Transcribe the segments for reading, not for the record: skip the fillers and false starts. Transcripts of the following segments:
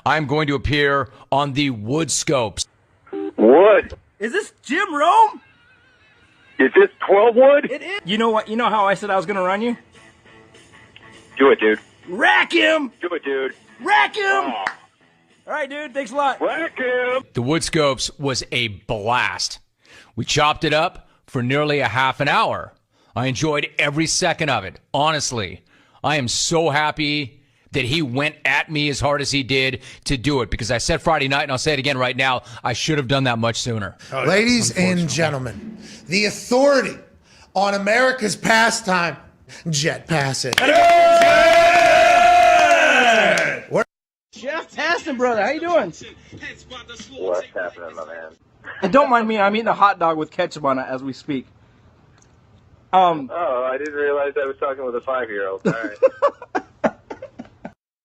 I'm going to appear on the Woodscopes. Wood. Is this Jim Rome? Is this 12 Wood? It is. You know what? You know how I said I was going to run you? Do it, dude. Rack him! Do it, dude. Rack him! Oh. All right, dude. Thanks a lot. Rack him! The Woodscopes was a blast. We chopped it up for nearly a half an hour. I enjoyed every second of it. Honestly, I am so happy that he went at me as hard as he did to do it, because I said Friday night, and I'll say it again right now, I should have done that much sooner. Ladies and gentlemen, the authority on America's pastime, jet passing. Jeff Taston, brother. How you doing? What's happening, my man? And don't mind me. I'm eating a hot dog with ketchup on it as we speak. Oh, I didn't realize I was talking with a 5-year-old. All right.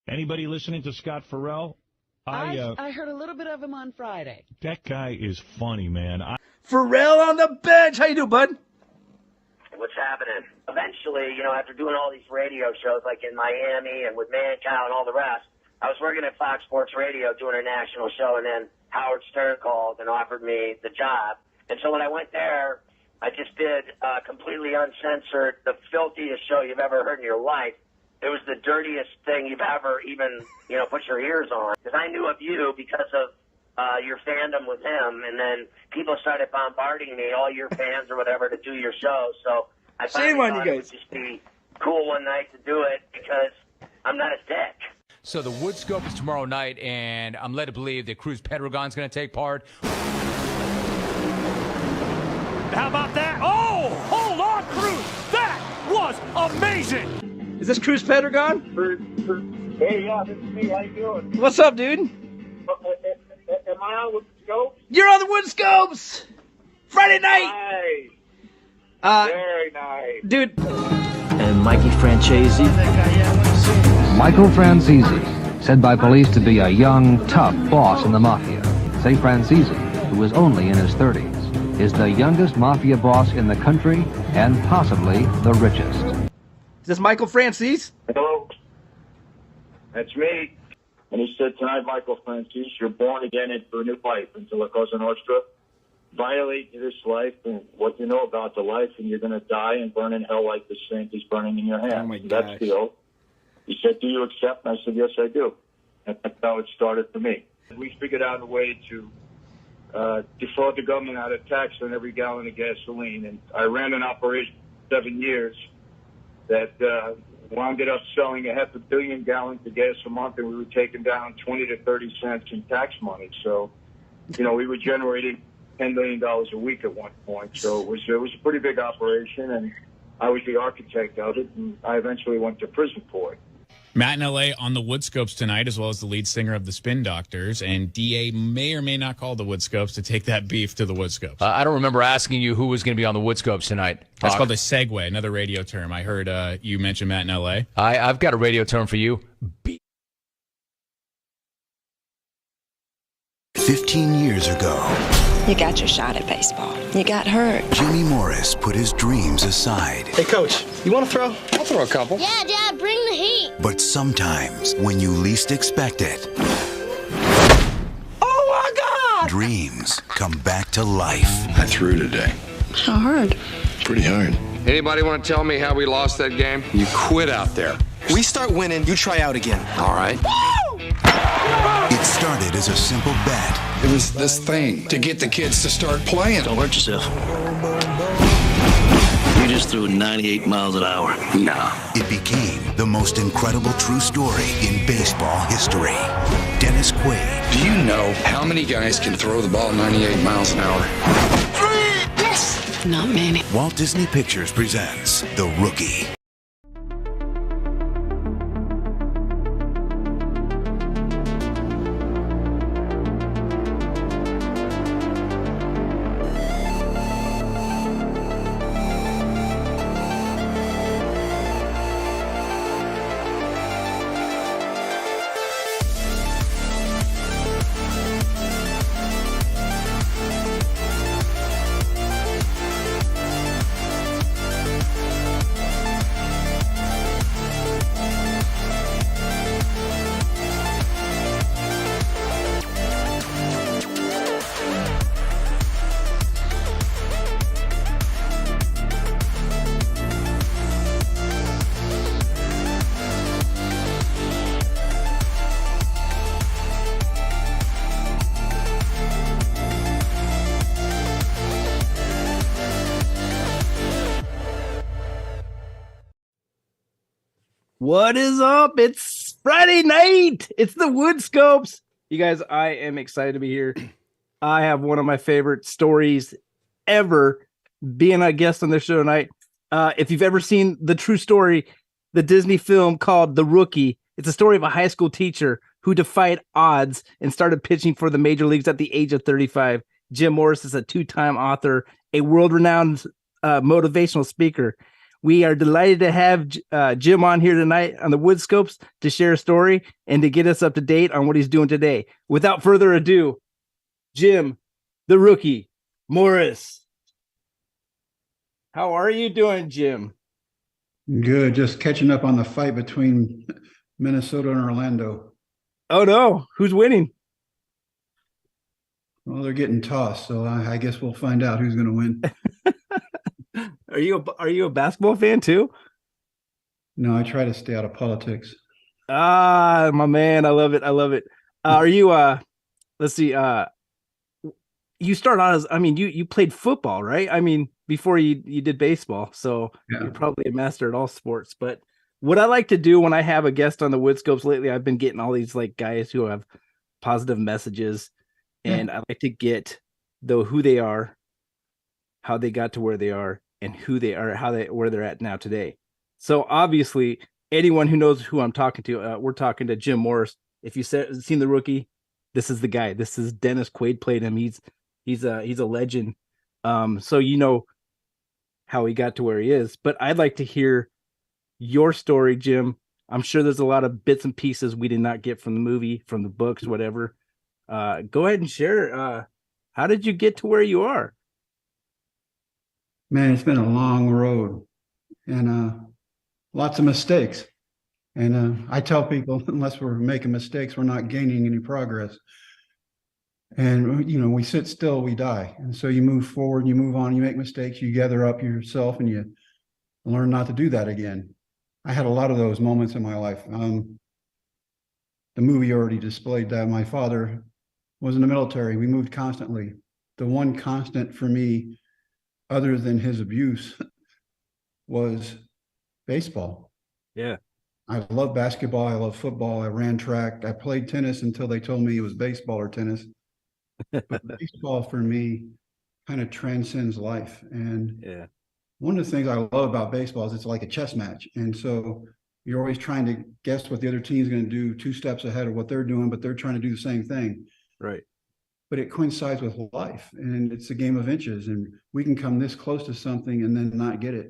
Anybody listening to Scott Farrell? I heard a little bit of him on Friday. That guy is funny, man. Pharrell on the bench. How you doing, bud? What's happening? Eventually, after doing all these radio shows like in Miami and with Mancow and all the rest, I was working at Fox Sports Radio doing a national show, and then Howard Stern called and offered me the job. And so when I went there, I just did completely uncensored, the filthiest show you've ever heard in your life. It was the dirtiest thing you've ever even, put your ears on. Because I knew of you because of your fandom with him, and then people started bombarding me, all your fans or whatever, to do your show. So I finally thought it would just be cool one night to do it because I'm not a dick. So the Woodscope is tomorrow night, and I'm led to believe that Cruz Pedregon's going to take part. How about that? Oh, hold on, Cruz. That was amazing. Is this Cruz Pedregon? Hey, yeah, this is me. How you doing? What's up, dude? Am I on with the scope? You're on the Woodscopes! Friday night! Nice. Very nice. Dude. And Mikey Francesi. Michael Francesi, said by police to be a young, tough boss in the mafia. Say Francesi, who is only in his 30s, is the youngest mafia boss in the country and possibly the richest. Is this Michael Francis? Hello. That's me. And he said, tonight, Michael Francis, you're born again into a new life, into La Cosa Nostra. Violate this life and what you know about the life, and you're going to die and burn in hell like the sink is burning in your hand. Oh, my gosh. That's the oath. He said, do you accept? And I said, yes, I do. And that's how it started for me. We figured out a way to defraud the government out of tax on every gallon of gasoline. And I ran an operation for 7 years that wound up selling 500 million gallons of gas a month, and we were taking down 20 to 30 cents in tax money. So, we were generating $10 million a week at one point. So it was a pretty big operation, and I was the architect of it, and I eventually went to prison for it. Matt in L.A. on the Woodscopes tonight, as well as the lead singer of the Spin Doctors, and D.A. may or may not call the Woodscopes to take that beef to the Woodscopes. I don't remember asking you who was going to be on the Woodscopes tonight. That's called a segue, another radio term. I heard you mention Matt in L.A. I've got a radio term for you. 15 years ago, you got your shot at baseball. You got hurt. Jimmy Morris put his dreams aside. Hey, Coach, you want to throw? I'll throw a couple. Yeah, Dad, bring the heat. But sometimes, when you least expect it, oh my God! Dreams come back to life. I threw today. How hard? Pretty hard. Anybody want to tell me how we lost that game? You quit out there. We start winning, you try out again. All right. It started as a simple bet. It was this thing to get the kids to start playing. Don't hurt yourself. You just threw 98 miles an hour. Nah. It became the most incredible true story in baseball history. Dennis Quaid. Do you know how many guys can throw the ball 98 miles an hour? Yes. Not many. Walt Disney Pictures presents The Rookie. What is up? It's Friday night. It's the Woodscopes. You guys, I am excited to be here. I have one of my favorite stories ever being a guest on the show tonight. If you've ever seen the true story, the Disney film called The Rookie, it's a story of a high school teacher who defied odds and started pitching for the major leagues at the age of 35. Jim Morris is a two-time author, a world-renowned motivational speaker. We are delighted to have Jim on here tonight on the Woodscopes to share a story and to get us up to date on what he's doing today. Without further ado, Jim, the Rookie, Morris. How are you doing, Jim? Good. Just catching up on the fight between Minnesota and Orlando. Oh, no. Who's winning? Well, they're getting tossed, so I guess we'll find out who's going to win. Are you a basketball fan too? No, I try to stay out of politics. Ah, my man, I love it. Are you let's see, you start out as, you played football, right? Before you did baseball, so yeah. You're probably a master at all sports. But what I like to do when I have a guest on the Woodscopes lately, I've been getting all these like guys who have positive messages, and I like to get who they are, how they got to where they are, and who they are, where they're at now today. So obviously, anyone who knows who I'm talking to, we're talking to Jim Morris. If you've seen The Rookie, this is the guy. This is Dennis Quaid played him. He's a legend. So you know how he got to where he is. But I'd like to hear your story, Jim. I'm sure there's a lot of bits and pieces we did not get from the movie, from the books, whatever. Go ahead and share. How did you get to where you are? Man, it's been a long road and lots of mistakes. And I tell people, unless we're making mistakes, we're not gaining any progress. And, we sit still, we die. And so you move forward, you move on, you make mistakes, you gather up yourself, and you learn not to do that again. I had a lot of those moments in my life. The movie already displayed that. My father was in the military. We moved constantly. The one constant for me, other than his abuse, was baseball. Yeah. I love basketball. I love football. I ran track. I played tennis until they told me it was baseball or tennis. But baseball for me kind of transcends life. And one of the things I love about baseball is it's like a chess match. And so you're always trying to guess what the other team's going to do 2 steps ahead of what they're doing, but they're trying to do the same thing. Right. But it coincides with life, and it's a game of inches, and we can come this close to something and then not get it,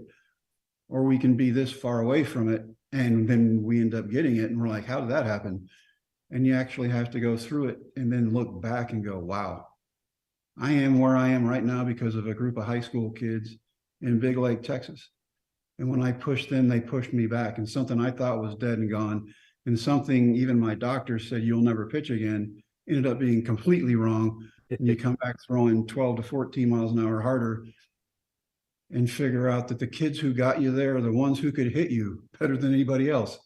or we can be this far away from it and then we end up getting it, and we're like, how did that happen? And you actually have to go through it and then look back and go, wow, I am where I am right now because of a group of high school kids in Big Lake, Texas. And when I pushed them, they pushed me back, and something I thought was dead and gone, and something even my doctor said you'll never pitch again, ended up being completely wrong. And you come back throwing 12 to 14 miles an hour harder and figure out that the kids who got you there are the ones who could hit you better than anybody else.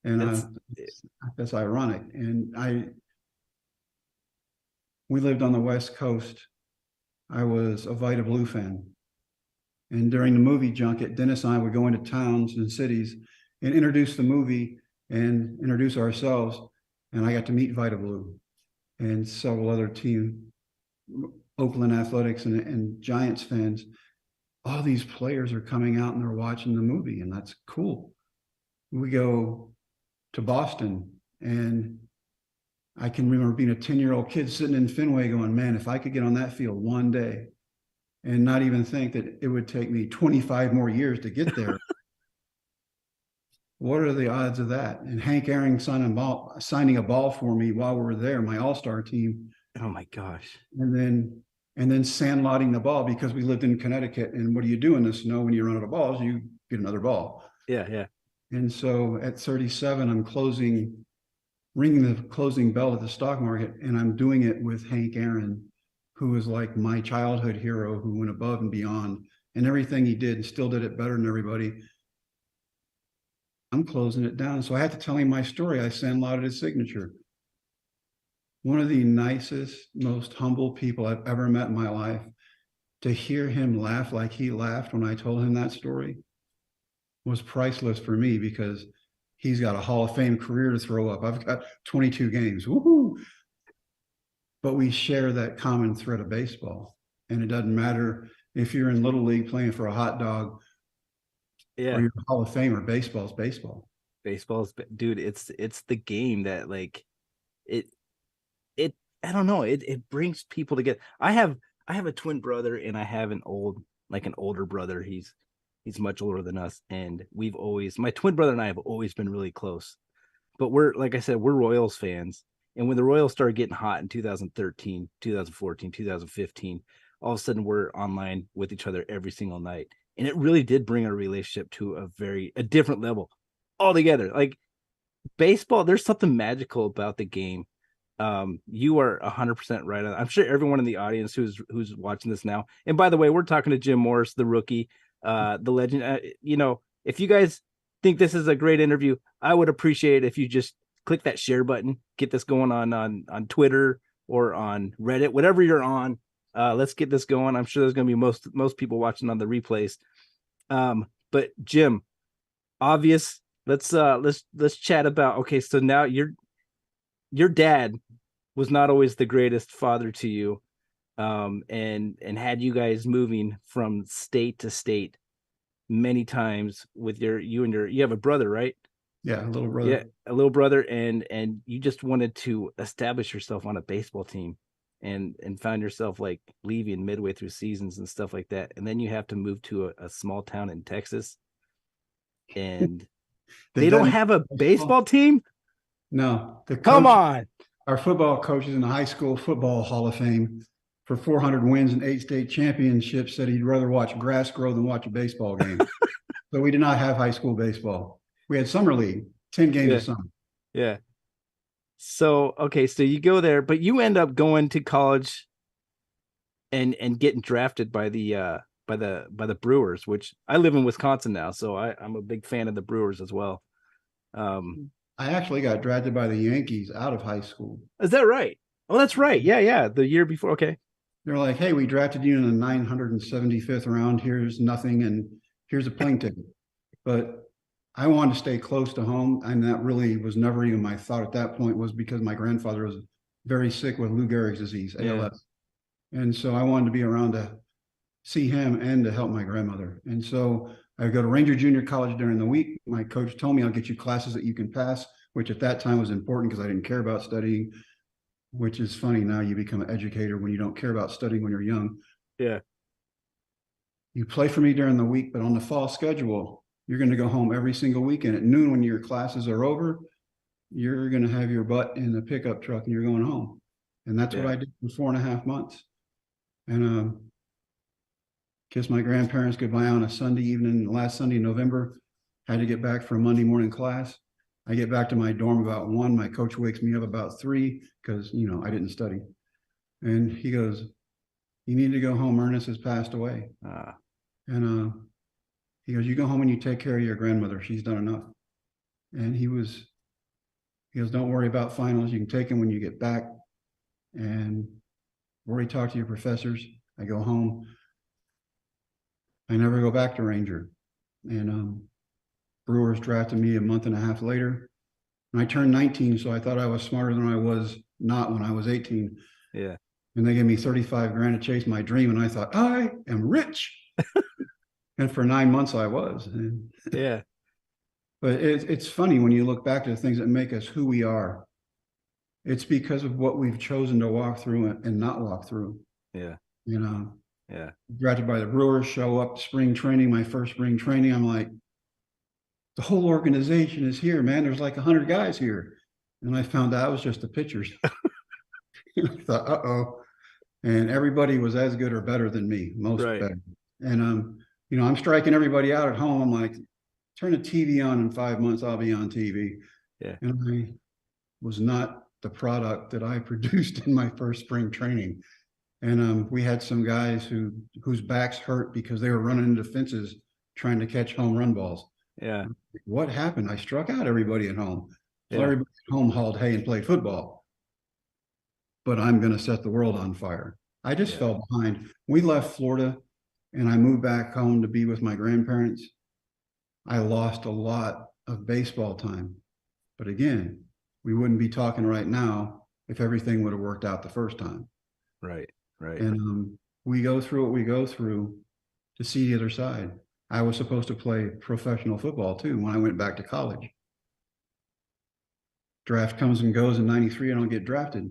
And that's ironic. And we lived on the West Coast. I was a Vita Blue fan. And during the movie junket, Dennis and I would go into towns and cities and introduce the movie and introduce ourselves. And I got to meet Vita Blue and several other team, Oakland Athletics and Giants fans. All these players are coming out and they're watching the movie, and that's cool. We go to Boston, and I can remember being a 10-year-old kid sitting in Fenway going, man, if I could get on that field one day and not even think that it would take me 25 more years to get there. What are the odds of that? And Hank Aaron signing a ball for me while we were there, my all-star team. Oh my gosh. And then sandlotting the ball because we lived in Connecticut. And what do you do in the snow when you run out of balls? You get another ball. Yeah. And so at 37, I'm ringing the closing bell at the stock market, and I'm doing it with Hank Aaron, who was like my childhood hero, who went above and beyond, and everything he did and still did it better than everybody. I'm closing it down. So I had to tell him my story. I sandlotted his signature. One of the nicest, most humble people I've ever met in my life. To hear him laugh like he laughed when I told him that story was priceless for me, because He's got a Hall of Fame career to throw up. I've got 22 games. Woohoo! But we share that common thread of baseball. And it doesn't matter if you're in Little League playing for a hot dog or you're a Hall of Famer. Baseball's baseball. Dude, it's the game that like it I don't know, it brings people together. I have a twin brother, and I have an older brother. He's much older than us, and my twin brother and I have always been really close. But we're, like I said, we're Royals fans. And when the Royals started getting hot in 2013, 2014, 2015, all of a sudden we're online with each other every single night. And it really did bring our relationship to a different level altogether. Like baseball, there's something magical about the game. You are 100% right on. I'm sure everyone in the audience who's watching this now. And by the way, we're talking to Jim Morris, the rookie, the legend. If you guys think this is a great interview, I would appreciate it if you just click that share button, get this going on Twitter or on Reddit, whatever you're on. Let's get this going. I'm sure there's going to be most people watching on the replays. But Jim, obvious. Let's chat about. Okay, so now your dad was not always the greatest father to you, and had you guys moving from state to state many times with you have a brother, right? Yeah, a little brother. Yeah, a little brother, and you just wanted to establish yourself on a baseball team, and found yourself like leaving midway through seasons and stuff like that, and then you have to move to a small town in Texas, and they don't have a baseball team. No, come on. Our football coach is in the High School Football Hall of Fame for 400 wins and 8 state championships. Said he'd rather watch grass grow than watch a baseball game. So we did not have high school baseball. We had summer league, 10 games a summer. Yeah. So, okay, so you go there, but you end up going to college and getting drafted by the Brewers, which I live in Wisconsin now, so I'm a big fan of the Brewers as well. I actually got drafted by the Yankees out of high school. Is that right? Oh, that's right. Yeah. The year before. Okay. They're like, hey, we drafted you in the 975th round. Here's nothing, and here's a plane ticket. But I wanted to stay close to home, and that really was never even my thought at that point, was because my grandfather was very sick with Lou Gehrig's disease, ALS. And so I wanted to be around to see him and to help my grandmother. And so I go to Ranger Junior College during the week. My coach told me, I'll get you classes that you can pass, which at that time was important because I didn't care about studying, which is funny. Now you become an educator when you don't care about studying when you're young. Yeah. You play for me during the week, but on the fall schedule, you're going to go home every single weekend at noon when your classes are over. You're going to have your butt in the pickup truck and you're going home. And that's what I did for 4.5 months. And kissed my grandparents goodbye on a Sunday evening, last Sunday in November. Had to get back for a Monday morning class. I get back to my dorm about 1. My coach wakes me up about 3 because, I didn't study. And he goes, you need to go home. Ernest has passed away. And he goes, you go home and you take care of your grandmother. She's done enough. And he goes, don't worry about finals. You can take them when you get back. And already talked to your professors. I go home. I never go back to Ranger. And Brewers drafted me a month and a half later. And I turned 19, so I thought I was smarter than I was not when I was 18. Yeah. And they gave me $35,000 to chase my dream. And I thought, I am rich. And for 9 months I was. Yeah. But it's funny when you look back to the things that make us who we are. It's because of what we've chosen to walk through and not walk through. Yeah. Yeah. Drafted by the Brewers, show up spring training, my first spring training. I'm like, the whole organization is here, man. There's like 100 guys here. And I found out it was just the pitchers. I thought, uh-oh. And everybody was as good or better than me, most better. And, I'm striking everybody out at home. I'm like, turn the TV on in 5 months, I'll be on TV. Yeah. And I was not the product that I produced in my first spring training. And we had some guys whose backs hurt because they were running into fences trying to catch home run balls. Yeah. What happened? I struck out everybody at home. So everybody at home hauled hay and played football. But I'm going to set the world on fire. I just fell behind. We left Florida and I moved back home to be with my grandparents. I lost a lot of baseball time. But again, we wouldn't be talking right now if everything would have worked out the first time. Right. And we go through what we go through to see the other side. I was supposed to play professional football too when I went back to college. Draft comes and goes in 93. I don't get drafted.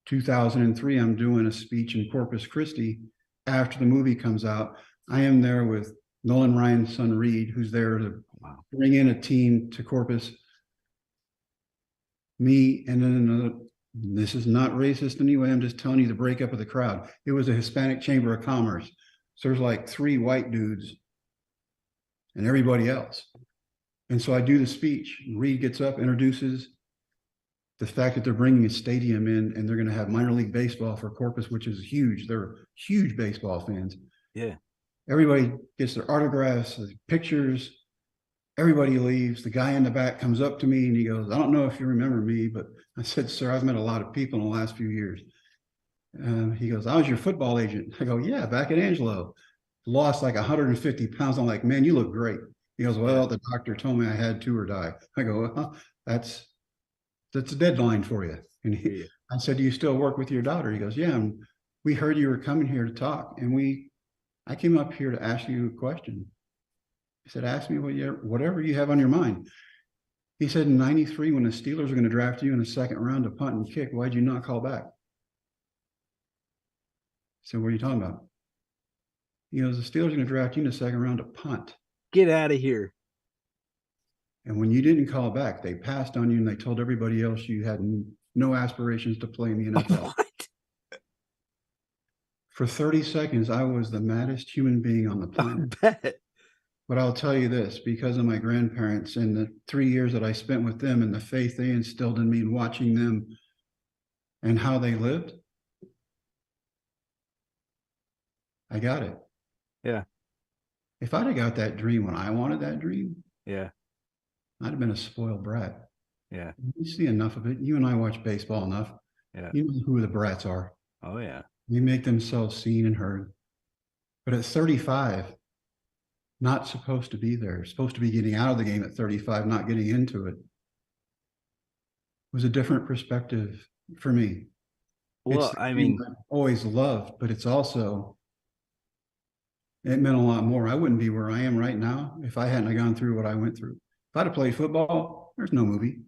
2003, I'm doing a speech in Corpus Christi after the movie comes out. I am there with Nolan Ryan's son, Reed, who's there to bring in a team to Corpus. Me and then another, this is not racist anyway, I'm just telling you the breakup of the crowd. It was a Hispanic Chamber of Commerce. So there's like 3 white dudes and everybody else. And so I do the speech. Reed gets up, introduces the fact that they're bringing a stadium in and they're going to have minor league baseball for Corpus, which is huge. They're huge baseball fans. Yeah. Everybody gets their autographs, the pictures. Everybody leaves. The guy in the back comes up to me and he goes, I don't know if you remember me, but I said, sir, I've met a lot of people in the last few years. He goes, I was your football agent. I go, yeah, back at Angelo. Lost like 150 pounds. I'm like, man, you look great. He goes, well, the doctor told me I had to or die. I go, well, that's a deadline for you. And I said, do you still work with your daughter? He goes, yeah. And we heard you were coming here to talk. And I came up here to ask you a question. I said, ask me whatever you have on your mind. He said, in 93, when the Steelers were going to draft you in the second round to punt and kick, why'd you not call back? I said, what are you talking about? He goes, the Steelers are going to draft you in the second round to punt. Get out of here. And when you didn't call back, they passed on you and they told everybody else you had no aspirations to play in the NFL. What? For 30 seconds, I was the maddest human being on the planet. I bet. But I'll tell you this, because of my grandparents and the 3 years that I spent with them and the faith they instilled in me and watching them and how they lived, I got it. Yeah. If I'd have got that dream when I wanted that dream, yeah, I'd have been a spoiled brat. Yeah. You see enough of it. You and I watch baseball enough. Yeah. You know who the brats are. Oh, yeah. They make themselves seen and heard. But at 35, not supposed to be there. Supposed to be getting out of the game at 35, not getting into it. It was a different perspective for me. Well, I mean, I've always loved, but it's also, it meant a lot more. I wouldn't be where I am right now if I hadn't gone through what I went through. If I'd have played football, there's no movie.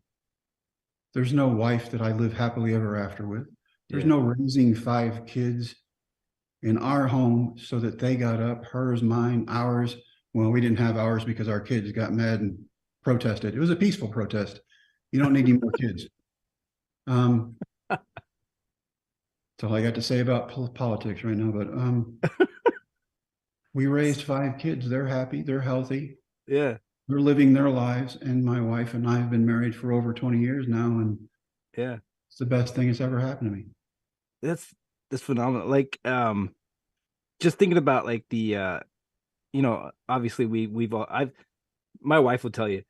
There's no wife that I live happily ever after with. There's no raising 5 kids in our home so that they got up, hers, mine, ours. Well, we didn't have ours because our kids got mad and protested. It was a peaceful protest. You don't need any more kids. That's all I got to say about politics right now. But we raised 5 kids. They're happy. They're healthy. Yeah. They're living their lives. And my wife and I have been married for over 20 years now. And yeah, it's the best thing that's ever happened to me. That's phenomenal. Like, just thinking about like the, obviously we've all, my wife will tell you,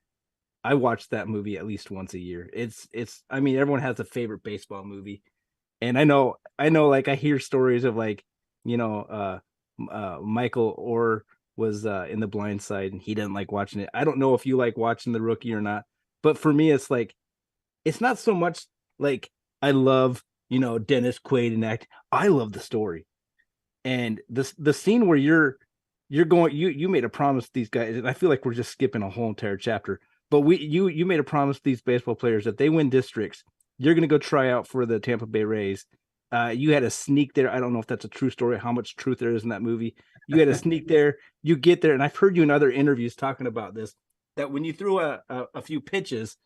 I watch that movie at least once a year. I mean, everyone has a favorite baseball movie. And I know, like I hear stories of like, Michael Orr was in The Blind Side and he didn't like watching it. I don't know if you like watching The Rookie or not, but for me, it's like, it's not so much like I love, Dennis Quaid and act. I love the story. And the scene where you're going, you made a promise to these guys, and I feel like we're just skipping a whole entire chapter. But you made a promise to these baseball players that they win districts, you're going to go try out for the Tampa Bay Rays. You had a sneak there. I don't know if that's a true story, how much truth there is in that movie. You had a sneak there. You get there, and I've heard you in other interviews talking about this, that when you threw a few pitches,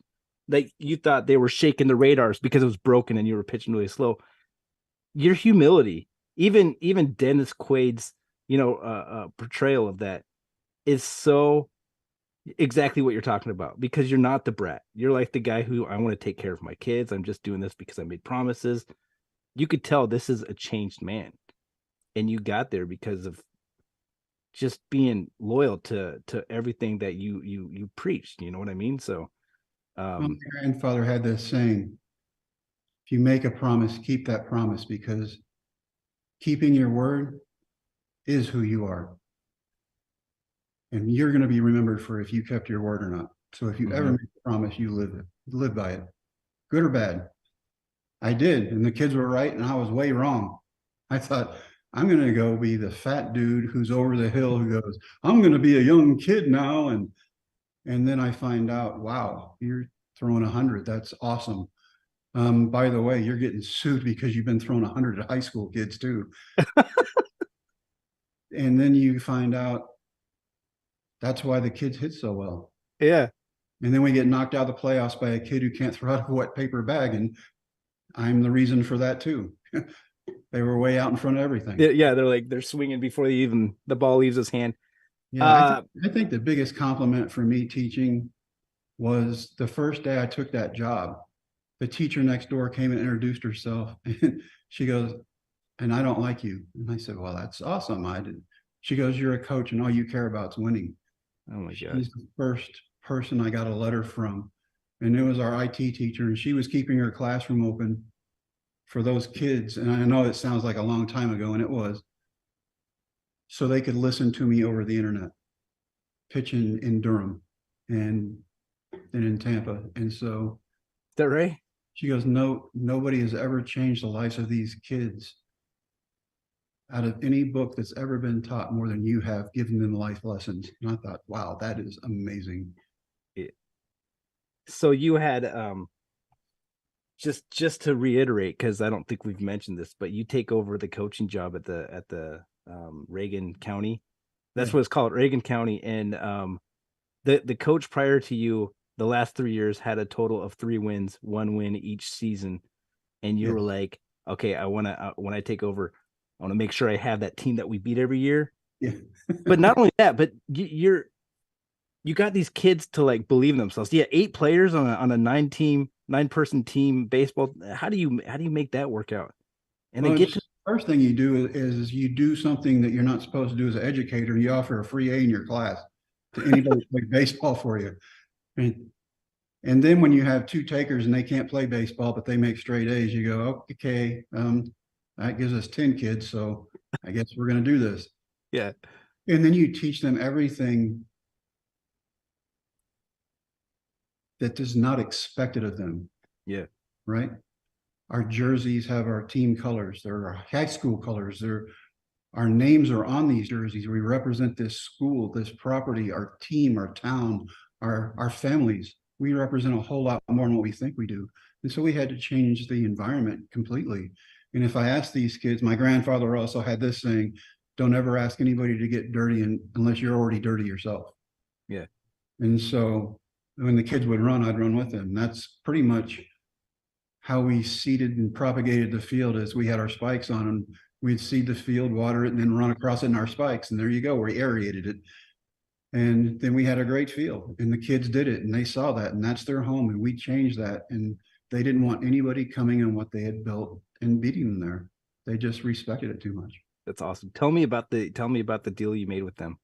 like you thought they were shaking the radars because it was broken and you were pitching really slow. Your humility, even Dennis Quaid's, portrayal of that is so exactly what you're talking about, because you're not the brat. You're like the guy who, I want to take care of my kids. I'm just doing this because I made promises. You could tell this is a changed man, and you got there because of just being loyal to everything that you preached. You know what I mean? So, my grandfather had this saying, if you make a promise, keep that promise, because keeping your word is who you are. And you're going to be remembered for if you kept your word or not. So if you ever make a promise, you live by it, good or bad. I did, and the kids were right, and I was way wrong. I thought, I'm going to go be the fat dude who's over the hill who goes, I'm going to be a young kid now. And then I find out, wow, you're throwing 100. That's awesome. By the way, you're getting sued because you've been throwing 100 at high school kids too. And then you find out that's why the kids hit so well. Yeah. And then we get knocked out of the playoffs by a kid who can't throw out of a wet paper bag. And I'm the reason for that too. They were way out in front of everything. Yeah, they're swinging before the ball leaves his hand. Yeah, I think the biggest compliment for me teaching was the first day I took that job. The teacher next door came and introduced herself, and she goes, "And I don't like you." And I said, "Well, that's awesome." I did. She goes, "You're a coach, and all you care about is winning." Oh my God! She's the first person I got a letter from, and it was our IT teacher, and she was keeping her classroom open for those kids. And I know it sounds like a long time ago, and it was, so they could listen to me over the internet, pitching in Durham and then in Tampa. And so, is that right? She goes, "No, nobody has ever changed the lives of these kids out of any book that's ever been taught more than you have, given them life lessons." And I thought, wow, that is amazing. So you had just to reiterate, because I don't think we've mentioned this, but you take over the coaching job at the Reagan County. That's what it's called, Reagan County. And the coach prior to you, the last 3 years, had a total of 3 wins, 1 win each season. And you were like, okay, when I take over, I want to make sure I have that team that we beat every year. Yeah. But not only that, but you got these kids to like believe in themselves. Yeah, 8 players on a 9-person team baseball. How do you make that work out? And then the first thing you do is you do something that you're not supposed to do as an educator. You offer a free A in your class to anybody who plays baseball for you. And then when you have 2 takers and they can't play baseball, but they make straight A's, you go, okay, that gives us 10 kids. So I guess we're going to do this. Yeah. And then you teach them everything that is not expected of them. Yeah. Right. Our jerseys have our team colors. They're our high school colors. Our names are on these jerseys. We represent this school, this property, our team, our town, our families. We represent a whole lot more than what we think we do. And so we had to change the environment completely. And if I ask these kids, my grandfather also had this saying, don't ever ask anybody to get dirty unless you're already dirty yourself. Yeah. And so when the kids would run, I'd run with them. That's pretty much how we seeded and propagated the field. As we had our spikes on, and we'd seed the field, water it, and then run across it in our spikes. And there you go, we aerated it. And then we had a great field, and the kids did it, and they saw that, and that's their home. And we changed that, and they didn't want anybody coming in what they had built and beating them there. They just respected it too much. That's awesome. Tell me about the deal you made with them.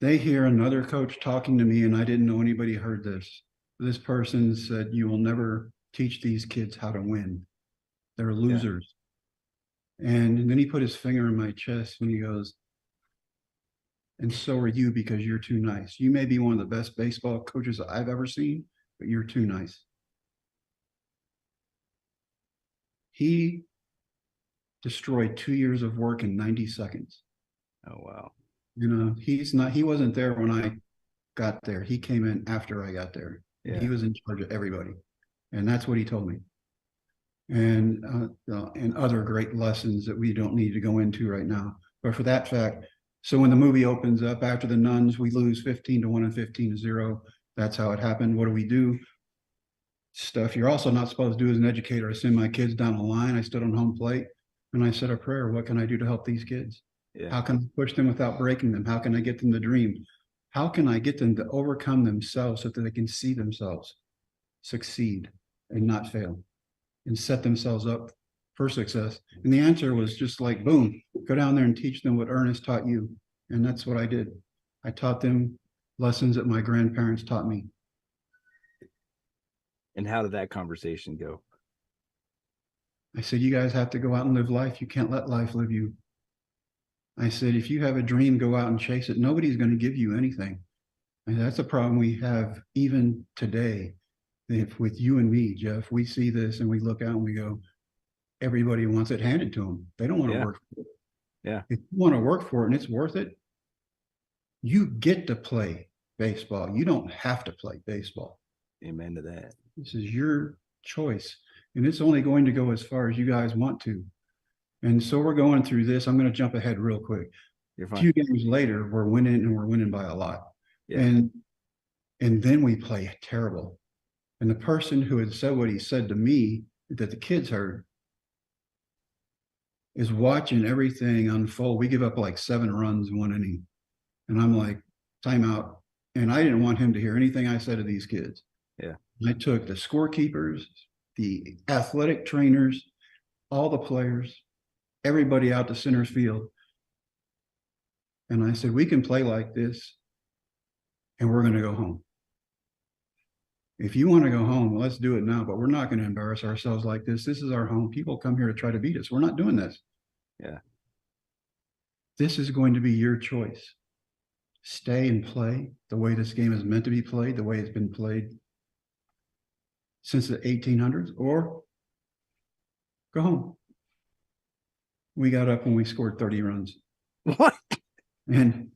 They hear another coach talking to me, and I didn't know anybody heard this. This person said, "You will never teach these kids how to win. They're losers." Yeah. And then he put his finger in my chest and he goes, "And so are you, because you're too nice. You may be one of the best baseball coaches I've ever seen, but you're too nice." He destroyed 2 years of work in 90 seconds. Oh, wow. He wasn't there when I got there. He came in after I got there. Yeah. He was in charge of everybody. And that's what he told me. And other great lessons that we don't need to go into right now. But for that fact, so when the movie opens up after the Nuns, we lose 15-1 and 15-0. That's how it happened. What do we do? Stuff you're also not supposed to do as an educator. I send my kids down the line. I stood on home plate and I said a prayer. What can I do to help these kids? Yeah. How can I push them without breaking them? How can I get them to dream? How can I get them to overcome themselves so that they can see themselves succeed and not fail and set themselves up for success? And the answer was just like, boom, go down there and teach them what Ernest taught you. And that's what I did. I taught them lessons that my grandparents taught me. And how did that conversation go? I said, you guys have to go out and live life. You can't let life live you. I said, if you have a dream, go out and chase it. Nobody's going to give you anything. And that's a problem we have even today. If with you and me, Jeff, we see this and we look out and we go, everybody wants it handed to them. They don't want to work for it. Yeah. If you want to work for it and it's worth it, you get to play baseball. You don't have to play baseball. Amen to that. This is your choice. And it's only going to go as far as you guys want to. And so we're going through this. I'm going to jump ahead real quick. You're A fine. few games later, we're winning, and we're winning by a lot. Yeah. And then we play terrible. And the person who had said what he said to me that the kids heard is watching everything unfold. We give up like 7 runs in 1 inning. And I'm like, timeout. And I didn't want him to hear anything I said to these kids. Yeah. I took the scorekeepers, the athletic trainers, all the players, everybody out to center field. And I said, we can play like this and we're going to go home. If you want to go home, well, let's do it now, but we're not going to embarrass ourselves like this. This is our home. People come here to try to beat us. We're not doing this. Yeah. This is going to be your choice. Stay and play the way this game is meant to be played, the way it's been played since the 1800s, or go home. We got up when we scored 30 runs. What? And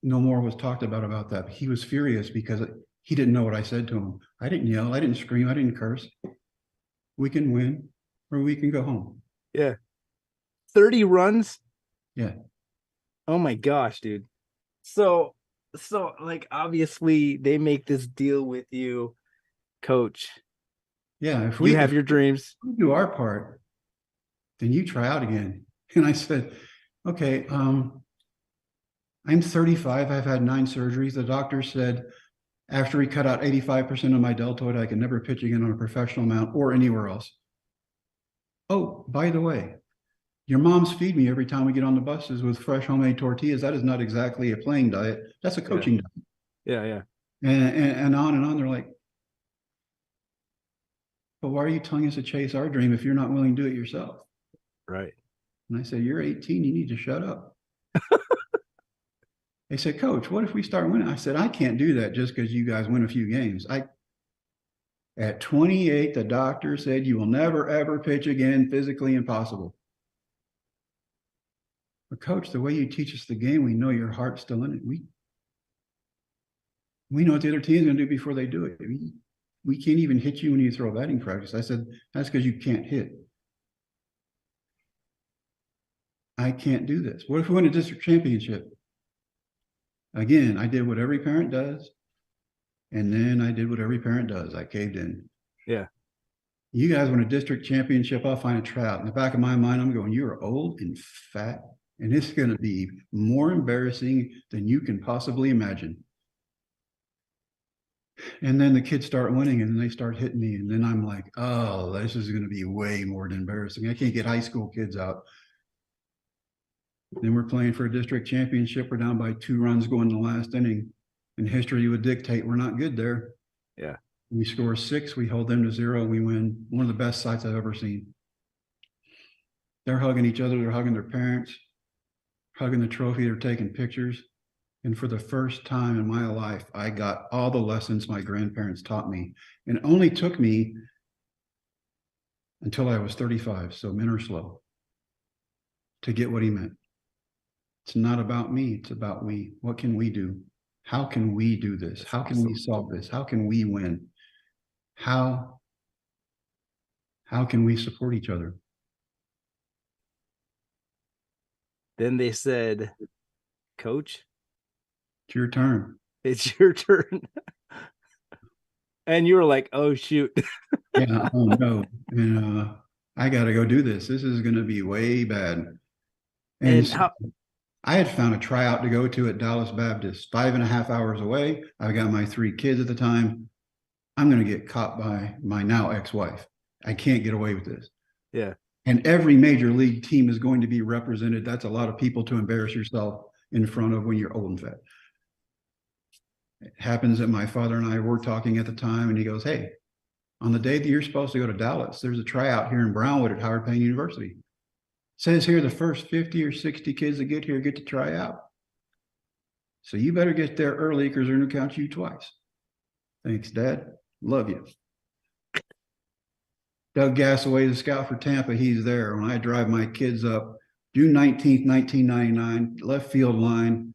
no more was talked about that. He was furious because he didn't know what I said to him. I didn't yell. I didn't scream. I didn't curse. We can win or we can go home. Yeah. 30 runs? Yeah. Oh my gosh, dude. So like obviously they make this deal with you, coach. Yeah. If we have your dreams, we do our part, then you try out again. And I said, okay, I'm 35. I've had 9 surgeries. The doctor said after he cut out 85% of my deltoid, I can never pitch again on a professional mound or anywhere else. Oh, by the way, your moms feed me every time we get on the buses with fresh homemade tortillas. That is not exactly a playing diet. That's a coaching diet. Yeah, yeah. And on. They're like, but why are you telling us to chase our dream if you're not willing to do it yourself? Right. And I said, you're 18. You need to shut up. They said, Coach, what if we start winning? I said, I can't do that just because you guys win a few games. At 28, the doctor said you will never, ever pitch again, physically impossible. But Coach, the way you teach us the game, we know your heart's still in it. We know what the other team's going to do before they do it. We can't even hit you when you throw batting practice. I said, that's because you can't hit. I can't do this. What if we win a district championship? Again, I did what every parent does. And then I did what every parent does. I caved in. Yeah. You guys win a district championship, I'll find a trout. In the back of my mind, I'm going, you're old and fat. And it's going to be more embarrassing than you can possibly imagine. And then the kids start winning and then they start hitting me. And then I'm like, oh, this is going to be way more than embarrassing. I can't get high school kids out. Then we're playing for a district championship. We're down by 2 runs going to the last inning. And history would dictate we're not good there. Yeah. We score 6. We hold them to 0. We win. One of the best sights I've ever seen. They're hugging each other. They're hugging their parents, hugging the trophy. They're taking pictures. And for the first time in my life, I got all the lessons my grandparents taught me. And it only took me until I was 35, so men are slow, to get what he meant. It's not about me. It's about we. What can we do? How can we do this? How can we solve this? How can we win? How can we support each other? Then they said, Coach, it's your turn. It's your turn. And you were like, oh, shoot. Yeah, oh no. And I got to go do this. This is going to be way bad. And so I had found a tryout to go to at Dallas Baptist, 5.5 hours away. I got my 3 kids at the time. I'm going to get caught by my now ex-wife. I can't get away with this. Yeah. And every major league team is going to be represented. That's a lot of people to embarrass yourself in front of when you're old and fat. It happens that my father and I were talking at the time, and he goes, hey, on the day that you're supposed to go to Dallas, there's a tryout here in Brownwood at Howard Payne University. It says here the first 50 or 60 kids that get here get to try out. So you better get there early because they're going to count you twice. Thanks, Dad. Love you. Doug Gassaway, the scout for Tampa, he's there. When I drive my kids up, June 19th, 1999, left field line.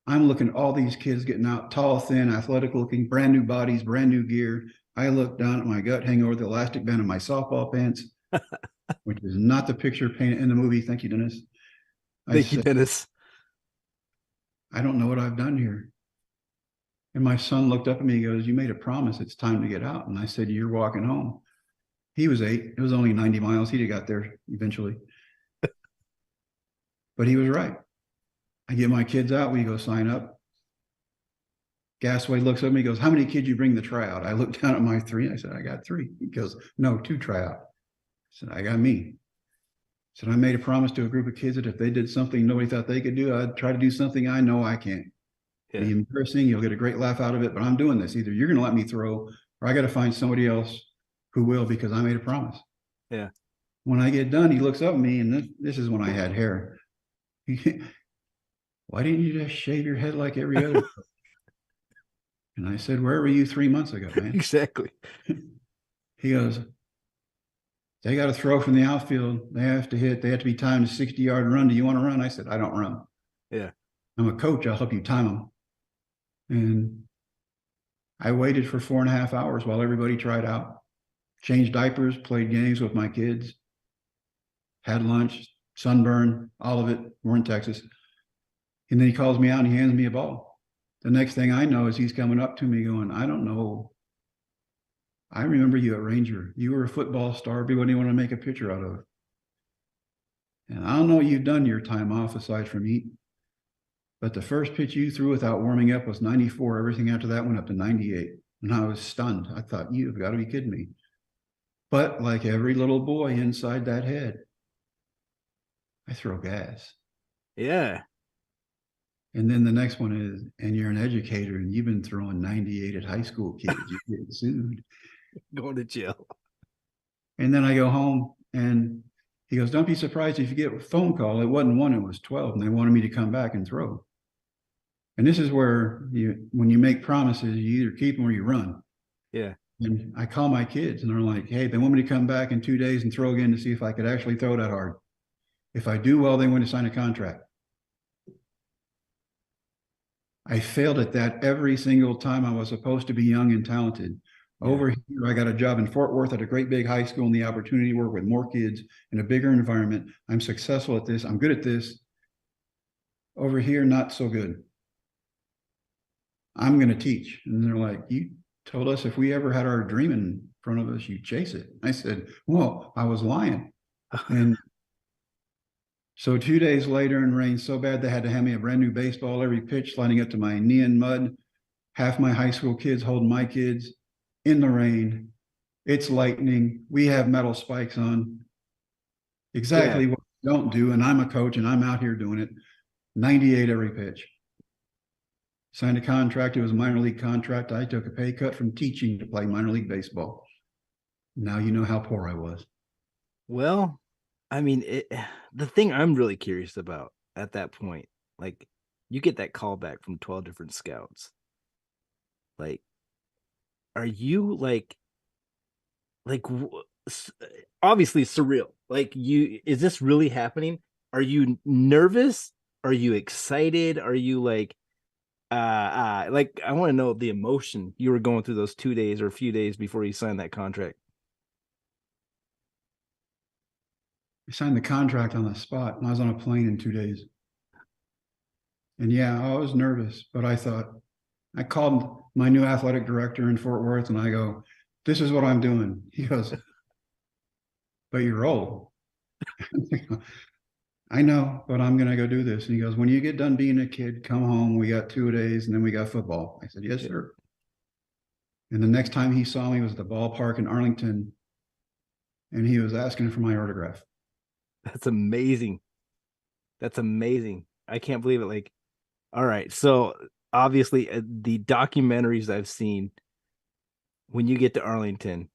I'm looking at all these kids getting out, tall, thin, athletic looking, brand new bodies, brand new gear. I look down at my gut, hanging over the elastic band of my softball pants, which is not the picture painted in the movie. Thank you, Dennis. Thank you, Dennis. I don't know what I've done here. And my son looked up at me, he goes, you made a promise. It's time to get out. And I said, you're walking home. He was 8. It was only 90 miles. He'd have got there eventually. But he was right. I get my kids out. We go sign up. Gasway looks at me, he goes, how many kids you bring the tryout? I looked down at my 3. I said, I got 3. He goes, no, 2 tryout. I said, I got me. I said, I made a promise to a group of kids that if they did something nobody thought they could do, I'd try to do something I know I can't. Yeah. Be embarrassing. You'll get a great laugh out of it, but I'm doing this. Either you're going to let me throw or I got to find somebody else who will, because I made a promise. Yeah. When I get done, he looks up at me, and this is when I had hair. Why didn't you just shave your head like every other? And I said, where were you 3 months ago, man? Exactly. He goes, they got to throw from the outfield. They have to hit. They have to be timed a 60-yard run. Do you want to run? I said, I don't run. Yeah. I'm a coach. I'll help you time them. And I waited for 4.5 hours while everybody tried out. Changed diapers, played games with my kids, had lunch, sunburn, all of it. We're in Texas. And then he calls me out and he hands me a ball. The next thing I know is he's coming up to me going, I don't know. I remember you at Ranger. You were a football star. Everybody wanted to make a picture out of. And I don't know what you've done your time off aside from eating. But the first pitch you threw without warming up was 94. Everything after that went up to 98. And I was stunned. I thought, you've got to be kidding me. But like every little boy inside that head, I throw gas. Yeah. And then the next one is, and you're an educator and you've been throwing 98 at high school kids. You're getting sued. Going to jail. And then I go home and he goes, don't be surprised if you get a phone call. It wasn't 1, it was 12. And they wanted me to come back and throw. And this is where when you make promises, you either keep them or you run. Yeah. And I call my kids and they're like, hey, they want me to come back in 2 days and throw again to see if I could actually throw that hard. If I do well, they want to sign a contract. I failed at that every single time I was supposed to be young and talented. Yeah. Over here, I got a job in Fort Worth at a great big high school and the opportunity to work with more kids in a bigger environment. I'm successful at this. I'm good at this. Over here, not so good. I'm going to teach. And they're like, you told us if we ever had our dream in front of us, you'd chase it. I said, well, I was lying. And so 2 days later, and rained so bad they had to hand me a brand new baseball every pitch, sliding up to my knee in mud. Half my high school kids holding my kids in the rain. It's lightning. We have metal spikes on. Exactly what we don't do. And I'm a coach and I'm out here doing it. 98 every pitch. Signed a contract. It was a minor league contract. I took a pay cut from teaching to play minor league baseball. Now you know how poor I was. Well, I mean, the thing I'm really curious about at that point, like you get that call back from 12 different scouts. Like, are you like obviously surreal. Like is this really happening? Are you nervous? Are you excited? Are you like I want to know the emotion you were going through those 2 days or a few days before you signed that contract. I signed the contract on the spot and I was on a plane in 2 days. And yeah, I was nervous, but I called my new athletic director in Fort Worth and I go, this is what I'm doing. He goes, but you're old. I know, but I'm going to go do this. And he goes, when you get done being a kid, come home. We got 2 days and then we got football. I said, yes, sir. And the next time he saw me was at the ballpark in Arlington. And he was asking for my autograph. That's amazing. That's amazing. I can't believe it. Like, all right. So obviously the documentaries I've seen when you get to Arlington,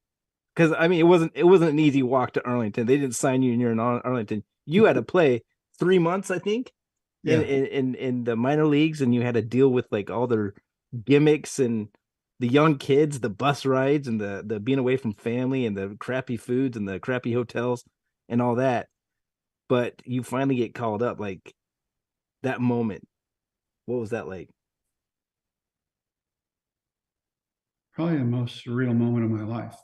because I mean, it wasn't an easy walk to Arlington. They didn't sign you and you're in Arlington. You had to play 3 months, I think. in, Yeah. in the minor leagues, and you had to deal with like all their gimmicks and the young kids, the bus rides, and the being away from family, and the crappy foods and the crappy hotels and all that. But you finally get called up. Like that moment, what was that like? Probably the most surreal moment of my life.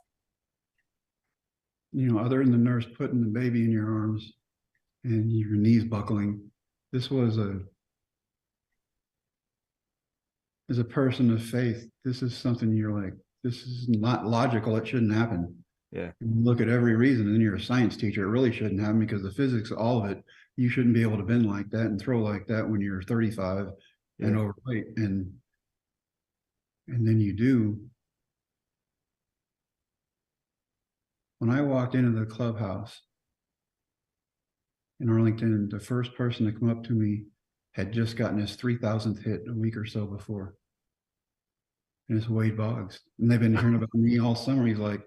Other than the nurse putting the baby in your arms and your knees buckling, this was as a person of faith, this is something you're like, this is not logical. It shouldn't happen. Yeah. You look at every reason, and you're a science teacher. It really shouldn't happen because the physics, all of it, you shouldn't be able to bend like that and throw like that when you're 35 and overweight. And then you do. When I walked into the clubhouse in Arlington, the first person to come up to me had just gotten his 3,000th hit a week or so before. And it's Wade Boggs. And they've been hearing about me all summer. He's like,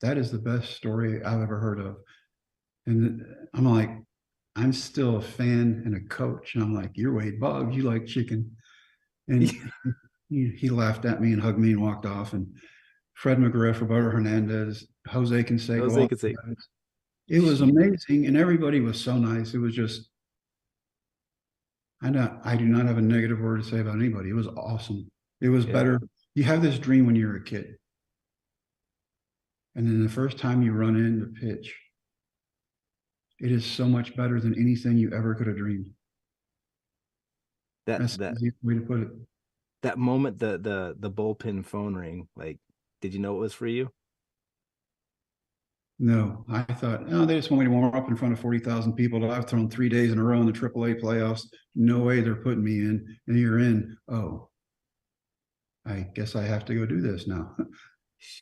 that is the best story I've ever heard of. And I'm like, I'm still a fan and a coach. And I'm like, you're Wade Boggs. You like chicken. And he laughed at me and hugged me and walked off. And Fred McGriff, Roberto Hernandez, Jose Canseco. It was amazing. And everybody was so nice. It was just, I do not have a negative word to say about anybody. It was awesome. It was better. You have this dream when you're a kid. And then the first time you run in the pitch, it is so much better than anything you ever could have dreamed. That's the easiest way to put it. That moment, the bullpen phone ring, like, did you know it was for you? No, I thought, oh, they just want me to warm up in front of 40,000 people. I've thrown 3 days in a row in the AAA playoffs. No way they're putting me in. And you're in. Oh, I guess I have to go do this now.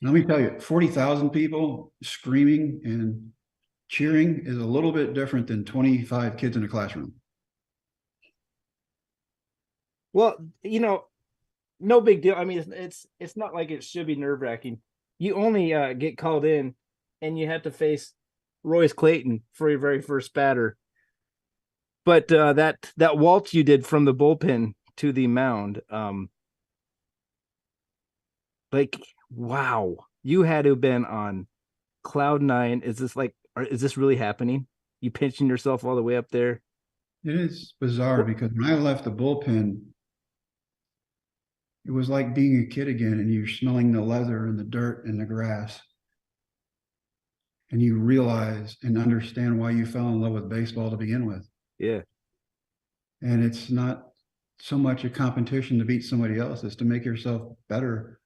Let me tell you, 40,000 people screaming and cheering is a little bit different than 25 kids in a classroom. Well, no big deal. I mean, it's not like it should be nerve-wracking. You only get called in, and you have to face Royce Clayton for your very first batter. But that waltz you did from the bullpen to the mound, like, wow, you had to have been on cloud nine. Is this really happening? You pinching yourself all the way up there? It is bizarre because when I left the bullpen, it was like being a kid again, and you're smelling the leather and the dirt and the grass. And you realize and understand why you fell in love with baseball to begin with. Yeah. And it's not so much a competition to beat somebody else, it's to make yourself better.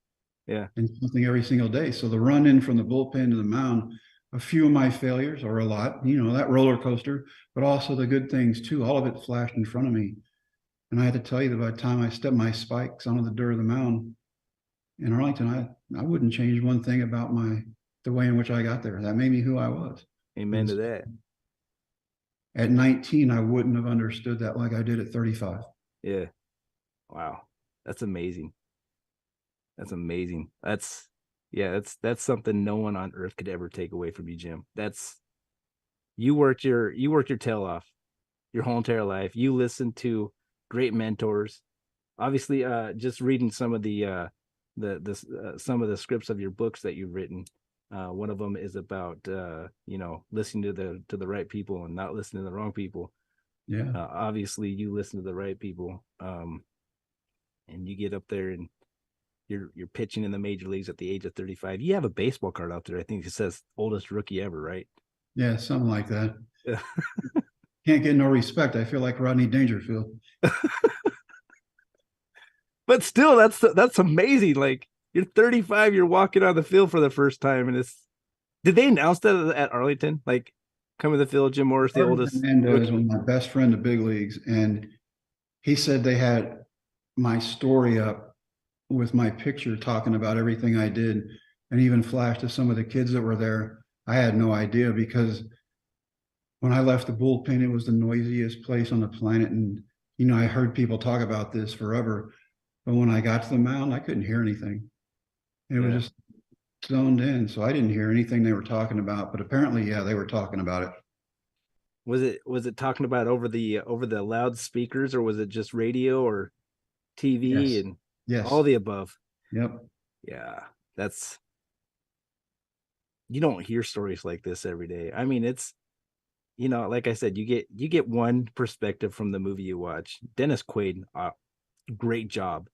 Yeah. And something every single day. So the run in from the bullpen to the mound, a few of my failures, or a lot, that roller coaster, but also the good things too. All of it flashed in front of me. And I had to tell you that by the time I stepped my spikes onto the dirt of the mound in Arlington, I wouldn't change one thing about the way in which I got there. That made me who I was. Amen to that. At 19, I wouldn't have understood that like I did at 35. Yeah. Wow. That's amazing. That's amazing. That's something no one on earth could ever take away from you, Jim. You worked your tail off your whole entire life. You listened to great mentors. Obviously, just reading some of the some of the scripts of your books that you've written. One of them is about listening to the right people and not listening to the wrong people. Yeah. Obviously, you listen to the right people, and you get up there and you're pitching in the major leagues at the age of 35. You have a baseball card out there. I think it says oldest rookie ever, right? Yeah, something like that. Can't get no respect. I feel like Rodney Dangerfield. But still, that's amazing. Like, you're 35, you're walking on the field for the first time, and did they announce that at Arlington? Like, come to the field, Jim Morris, the oldest. Hernandez was my best friend in the big leagues, and he said they had my story up with my picture talking about everything I did, and even flashed to some of the kids that were there. I had no idea, because when I left the bullpen, it was the noisiest place on the planet, and I heard people talk about this forever, but when I got to the mound, I couldn't hear anything. It was just zoned in, so I didn't hear anything they were talking about. But apparently, yeah, they were talking about it. Was it talking about over the loudspeakers, or was it just radio or TV? Yes. And Yes. all the above? Yep. Yeah, you don't hear stories like this every day. I mean, it's, like I said, you get one perspective from the movie you watch. Dennis Quaid, great job,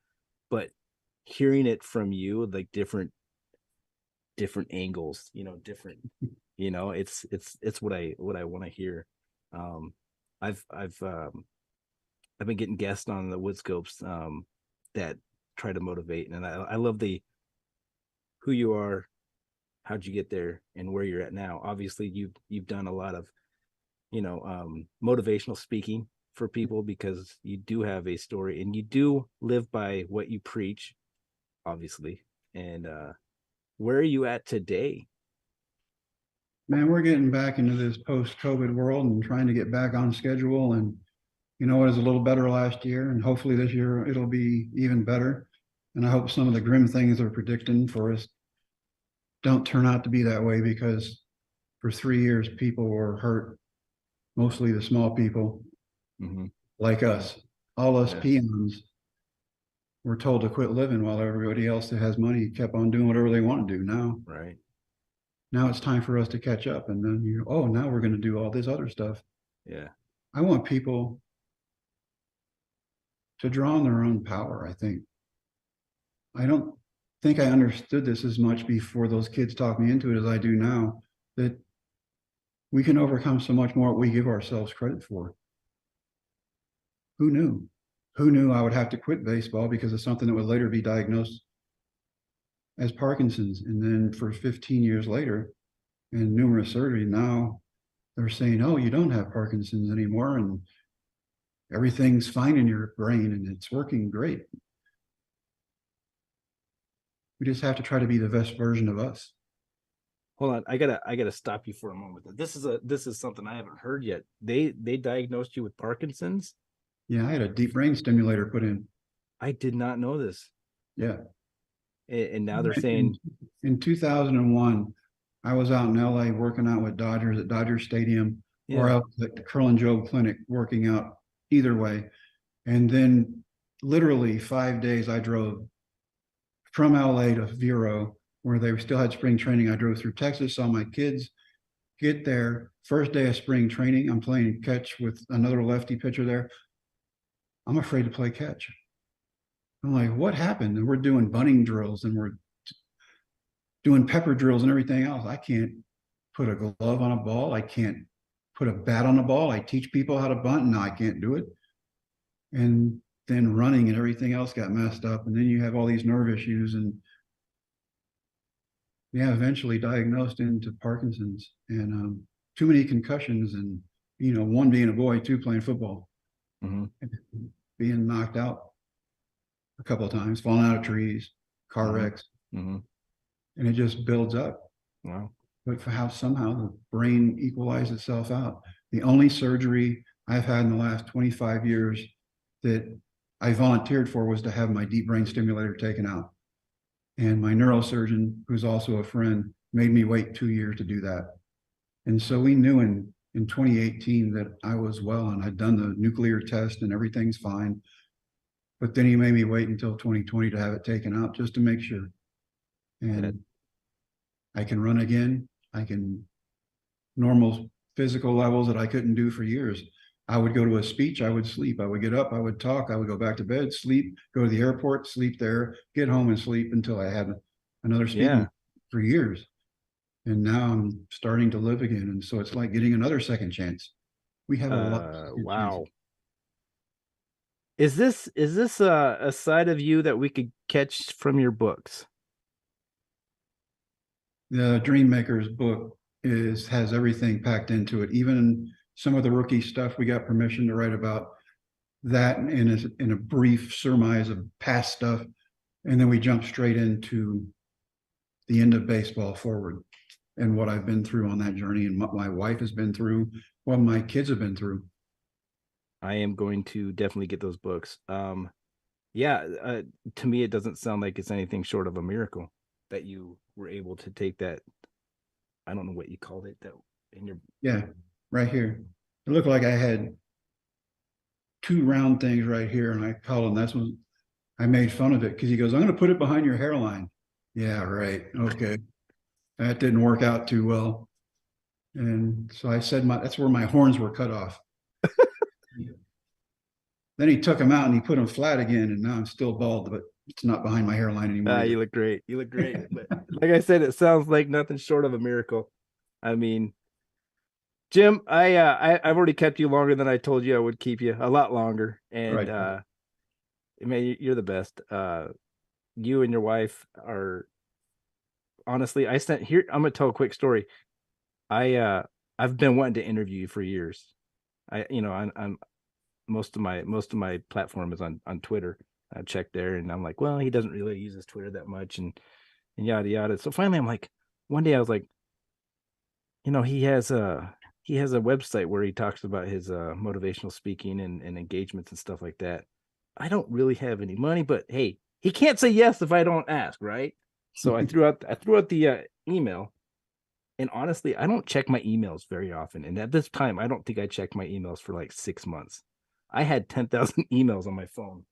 but hearing it from you, like different angles, different, it's what I want to hear. um I've been getting guests on the Woodscopes that try to motivate, and I love the who you are, how'd you get there, and where you're at now. Obviously you've done a lot of motivational speaking for people, because you do have a story and you do live by what you preach, obviously. And where are you at today? Man, we're getting back into this post-COVID world and trying to get back on schedule. And it was a little better last year, and hopefully this year it'll be even better. And I hope some of the grim things they're predicting for us don't turn out to be that way, because for 3 years people were hurt, mostly the small people, like us. All us peons were told to quit living, while everybody else that has money kept on doing whatever they want to do. Now it's time for us to catch up, and then now we're going to do all this other stuff. Yeah. I want people to draw on their own power. I don't think I understood this as much before those kids talked me into it as I do now, that we can overcome so much more what we give ourselves credit for. Who knew? Who knew I would have to quit baseball because of something that would later be diagnosed as Parkinson's? And then for 15 years later, and numerous surgery, now they're saying, oh, you don't have Parkinson's anymore, and everything's fine in your brain and it's working great. We just have to try to be the best version of us. Hold on, I gotta stop you for a moment. This is something I haven't heard yet. They diagnosed you with Parkinson's? Yeah, I had a deep brain stimulator put in. I did not know this. Yeah. And now they're saying in 2001, I was out in LA working out with Dodgers at Dodger Stadium, or else at the Curl and Joe Clinic working out, either way. And then literally 5 days I drove from LA to Vero, where they still had spring training. I drove through Texas, saw my kids get there. First day of spring training, I'm playing catch with another lefty pitcher there. I'm afraid to play catch. I'm like, what happened? And we're doing bunting drills and we're doing pepper drills and everything else. I can't put a glove on a ball. I can't put a bat on a ball. I teach people how to bunt, and now I can't do it. And then running and everything else got messed up. And then you have all these nerve issues, and eventually diagnosed into Parkinson's, and too many concussions, and one being a boy, two playing football, being knocked out a couple of times, falling out of trees, car wrecks, and it just builds up. Wow. But for how somehow the brain equalized itself out. The only surgery I've had in the last 25 years that I volunteered for was to have my deep brain stimulator taken out. And my neurosurgeon, who's also a friend, made me wait 2 years to do that. And so we knew in 2018 that I was well, and I'd done the nuclear test and everything's fine. But then he made me wait until 2020 to have it taken out, just to make sure. And I can run again. I can normal physical levels that I couldn't do for years. I would go to a speech, I would sleep. I would get up, I would talk, I would go back to bed, sleep, go to the airport, sleep there, get home and sleep until I had another speaking for years. And now I'm starting to live again. And so it's like getting another second chance. We have a lot. Wow. Is this a side of you that we could catch from your books? The Dreammakers book has everything packed into it. Even some of the rookie stuff, we got permission to write about that in a brief surmise of past stuff. And then we jump straight into the end of baseball forward and what I've been through on that journey, and what my wife has been through, what my kids have been through. I am going to definitely get those books. To me, it doesn't sound like it's anything short of a miracle that you were able to take that. I don't know what you called it, that in your right here, it looked like I had 2 round things right here. And I called him. That's when I made fun of it because he goes, I'm going to put it behind your hairline. Yeah, right. Okay. That didn't work out too well. And so I said, that's where my horns were cut off. Then he took them out and he put them flat again. And now I'm still bald, but it's not behind my hairline anymore. You look great. You look great. But like I said, it sounds like nothing short of a miracle. I mean, Jim, I've already kept you longer than I told you I would keep you, a lot longer. And Right. man, you're the best. You and your wife are honestly. I'm gonna tell a quick story. I've been wanting to interview you for years. I'm most of my platform is on Twitter. I checked there, and I'm like, well, he doesn't really use his Twitter that much, and yada yada. So finally, I'm like, one day I was like, he has a website where he talks about his motivational speaking and engagements and stuff like that. I don't really have any money, but hey, he can't say yes if I don't ask, right? So I threw out the email. And honestly, I don't check my emails very often. And at this time, I don't think I checked my emails for like 6 months. I had 10,000 emails on my phone.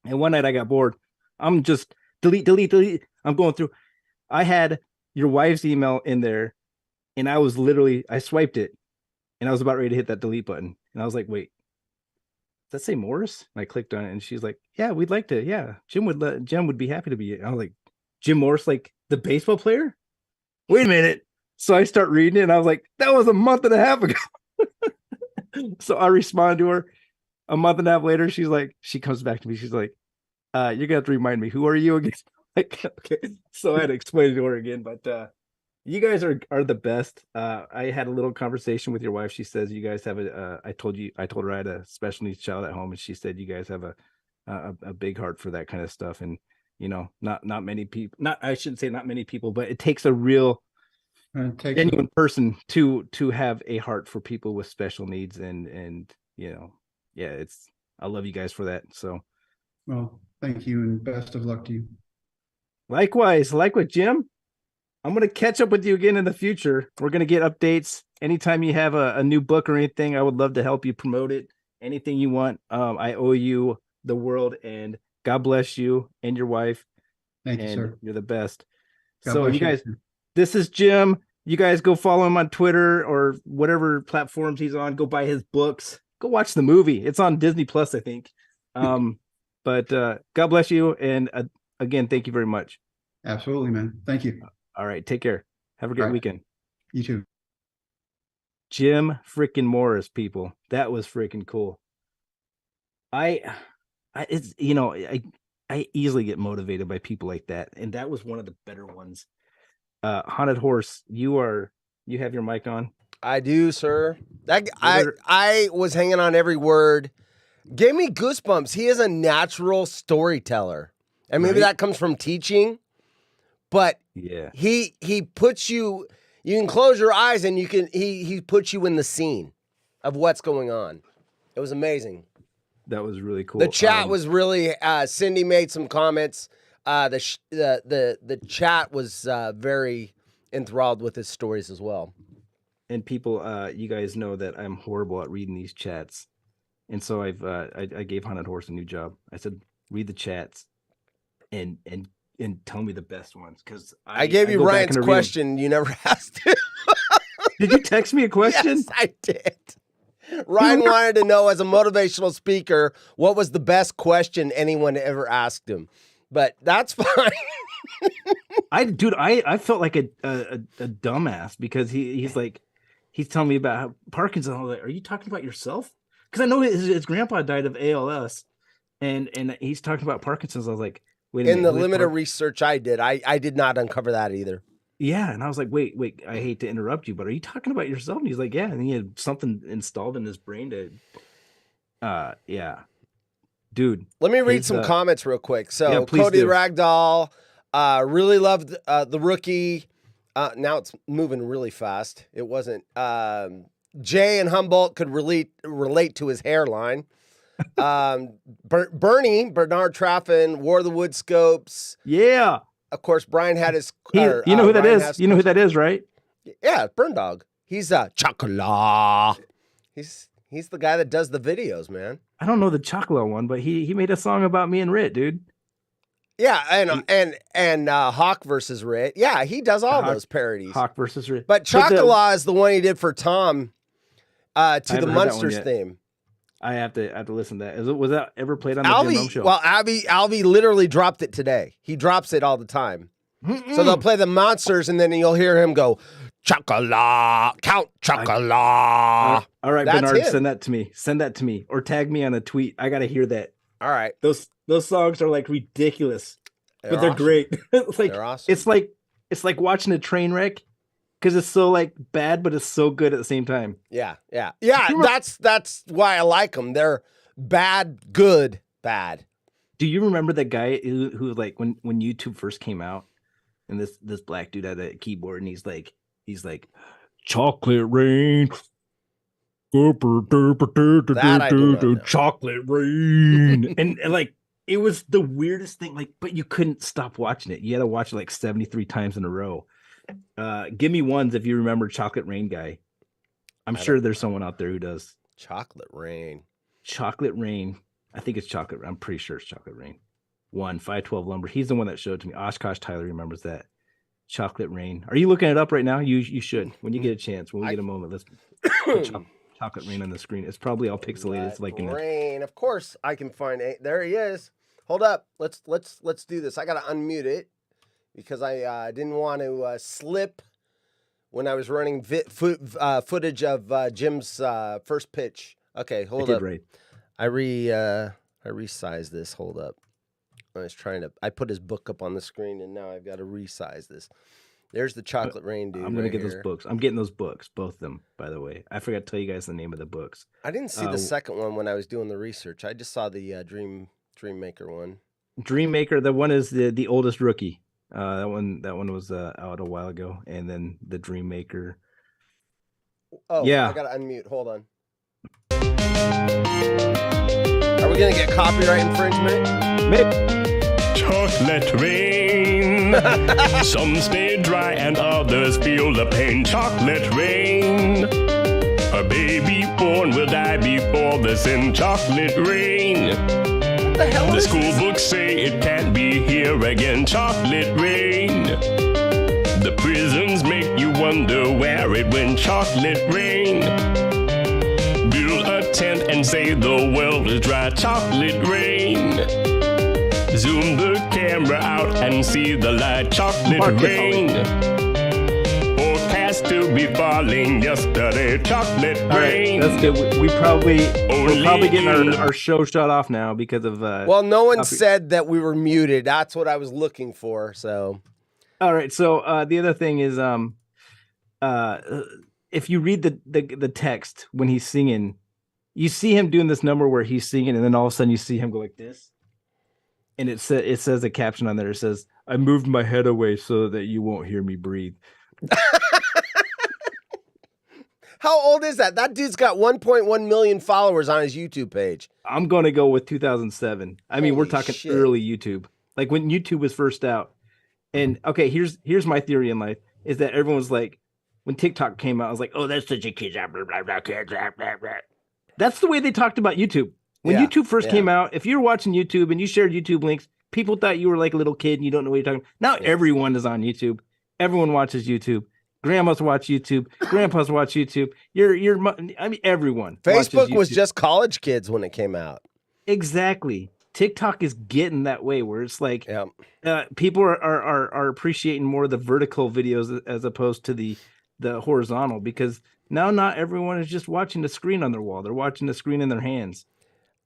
And one night I got bored. I'm just delete. I'm going through. I had your wife's email in there. And I swiped it. And I was about ready to hit that delete button. And I was like, wait, does that say Morris? And I clicked on it. And she's like, yeah, we'd like to. Yeah, Jim would be happy to be. I was like, Jim Morris, like the baseball player? Wait a minute. So I start reading it, and I was like, that was a month and a half ago. So I respond to her a month and a half later. She comes back to me. She's like, you're going to have to remind me, who are you again? Like, okay. So I had to explain it to her again, but you guys are the best. I had a little conversation with your wife. She says you guys have I told her I had a special needs child at home, and she said you guys have a big heart for that kind of stuff. And, not many people, I shouldn't say not many people, but it takes a real genuine person to have a heart for people with special needs. And I love you guys for that. So, well, thank you. And best of luck to you. Likewise, Jim. I'm going to catch up with you again in the future. We're going to get updates. Anytime you have a new book or anything, I would love to help you promote it. Anything you want. I owe you the world, and God bless you and your wife. Thank you, sir. You're the best. God so bless you guys, this is Jim. You guys go follow him on Twitter or whatever platforms he's on. Go buy his books. Go watch the movie. It's on Disney Plus, I think. But God bless you. And again, thank you very much. Absolutely, man. Thank you. All right. Take care. Have a great weekend. You too. Jim freaking Morris, people. That was freaking cool. I easily get motivated by people like that. And that was one of the better ones. Haunted Horse, you have your mic on? I do, sir. I was hanging on every word. Gave me goosebumps. He is a natural storyteller. And maybe that comes from teaching. But yeah, he puts you can close your eyes and he puts you in the scene of what's going on. It was amazing. That was really cool. The chat was really Cindy made some comments. The chat was very enthralled with his stories as well. And people, you guys know that I'm horrible at reading these chats, and so I gave Haunted Horse a new job. I said, read the chats, and tell me the best ones, because I gave you Ryan's question. You never asked him. Did you text me a question? Yes, I did. Ryan wanted to know, as a motivational speaker, what was the best question anyone ever asked him. But that's fine. I felt like a dumbass because he's telling me about how Parkinson's. I was like, are you talking about yourself? Because I know his grandpa died of ALS, and he's talking about Parkinson's. I was like, wait a minute. In the limited research I did, I did not uncover that either. Yeah, and I was like, wait, I hate to interrupt you, but are you talking about yourself? And he's like, yeah, and he had something installed in his brain to, yeah. Dude. Let me read some comments real quick. So, Cody Ragdoll really loved the rookie. Now it's moving really fast. It wasn't. Jay and Humboldt could relate to his hairline. Bernie, Bernard Traffin, wore the Woodscopes. Yeah. Of course, Brian had his. You know who that is? You know who that is, right? Yeah, Burn Dog. He's chocolate. He's the guy that does the videos, man. I don't know the Chocolate one, but he made a song about me and Rit, dude. Yeah, and Hawk versus Rit. Yeah, he does all those parodies. Hawk versus Rit. But Chocolat is the one he did for Tom to the Munsters theme. I have to listen to that. Was that ever played on the Jim Rome show? Well, Albie literally dropped it today. He drops it all the time. So they'll play the Monsters, and then you'll hear him go, Chocolat, Count Chocolat. All right, That's Bernard, him. send that to me. Send that to me, or tag me on a tweet. I gotta hear that. All right, those songs are like ridiculous, but they're awesome. great. Like They're awesome. it's like watching a train wreck because it's so like bad, but it's so good at the same time. Yeah. That's why I like them. They're bad, good, bad. Do you remember that guy who like when YouTube first came out, and this black dude had a keyboard, and he's like chocolate rain. That I do not know. Chocolate rain. and like it was the weirdest thing, like, but you couldn't stop watching it. You had to watch it like 73 times in a row. Give me ones if you remember Chocolate Rain guy. I'm sure there's someone out there who does. Chocolate Rain. I think it's Chocolate. I'm pretty sure it's Chocolate Rain. 512 Lumber. He's the one that showed it to me. Oshkosh Tyler remembers that. Chocolate Rain. Are you looking it up right now? You should. When you get a chance, when we get a moment, let's put Chocolate Rain on the screen. It's probably all pixelated. It's like in Rain. Of course, I can find it. There he is. Hold up. Let's do this. I gotta unmute it because I didn't want to slip when I was running footage of Jim's first pitch. Okay, hold up. Right. I resized this. Hold up. I put his book up on the screen, and now I've got to resize this. There's the Chocolate Rain dude. I'm gonna get those books. I'm getting those books, both of them, by the way. I forgot to tell you guys the name of the books. I didn't see the second one when I was doing the research. I just saw the Dreammaker one. Dreammaker, the one is the oldest rookie. That one was out a while ago, and then the Dreammaker. Oh yeah, I gotta unmute. Hold on. Are we gonna get copyright infringement? Maybe. Chocolate rain. Some stay dry and others feel the pain. Chocolate rain. A baby born will die before the sin. Chocolate rain. What the hell The is school this? books say it can't be here again. Chocolate rain. The prisons make you wonder where it went. Chocolate rain. Build a tent and say the world is dry. Chocolate rain. Zoom the camera out and see the light. Chocolate rain. Forecast to be falling yesterday. Chocolate rain. That's good. We're probably getting our show shut off now because of. Well, no one said that we were muted. That's what I was looking for. So. All right. So the other thing is, if you read the text when he's singing, you see him doing this number where he's singing, and then all of a sudden you see him go like this. And it says a caption on there. It says, "I moved my head away so that you won't hear me breathe." How old is that? That dude's got 1.1 million followers on his YouTube page. I'm going to go with 2007. I mean, we're Holy talking shit. early YouTube, like when YouTube was first out. And okay, here's my theory in life is that everyone was like, when TikTok came out, I was like, "Oh, that's such a kid." That's the way they talked about YouTube. When YouTube first came out, if you were watching YouTube and you shared YouTube links, people thought you were like a little kid and you don't know what you're talking about. Now everyone is on YouTube. Everyone watches YouTube. Grandmas watch YouTube. Grandpas watch YouTube. I mean, everyone. Facebook was just college kids when it came out. Exactly. TikTok is getting that way where it's like people are appreciating more of the vertical videos as opposed to the horizontal, because now not everyone is just watching the screen on their wall. They're watching the screen in their hands.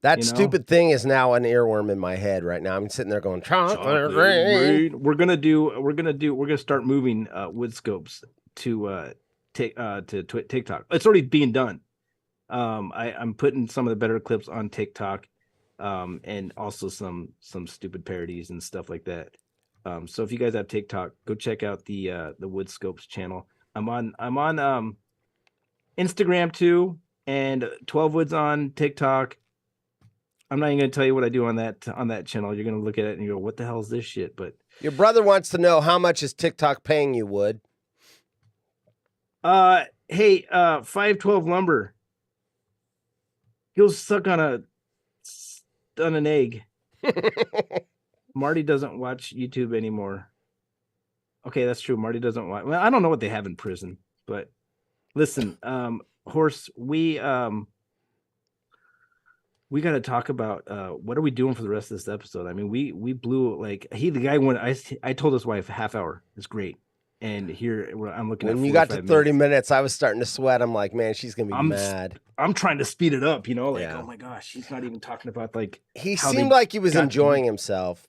That stupid thing is now an earworm in my head right now. I'm sitting there going, chocolate rain. We're gonna start moving Woodscopes to TikTok. It's already being done. I'm putting some of the better clips on TikTok, and also some stupid parodies and stuff like that. So if you guys have TikTok, go check out the Woodscopes channel. I'm on Instagram too, and 12 Woods on TikTok. I'm not even going to tell you what I do on that channel. You're going to look at it and you go, "What the hell is this shit?" But your brother wants to know how much is TikTok paying you, Wood? Hey, 512 Lumber. He'll suck on an egg. Marty doesn't watch YouTube anymore. Okay, that's true. Marty doesn't watch. Well, I don't know what they have in prison, but listen, Horse, we got to talk about what are we doing for the rest of this episode. I mean, we blew like the guy went. I told his wife half hour is great, and here I'm looking at. When you got to 30 minutes, I was starting to sweat. I'm like, man, she's gonna be mad. I'm trying to speed it up, like, oh my gosh, he's not even talking about like. He seemed like he was enjoying himself.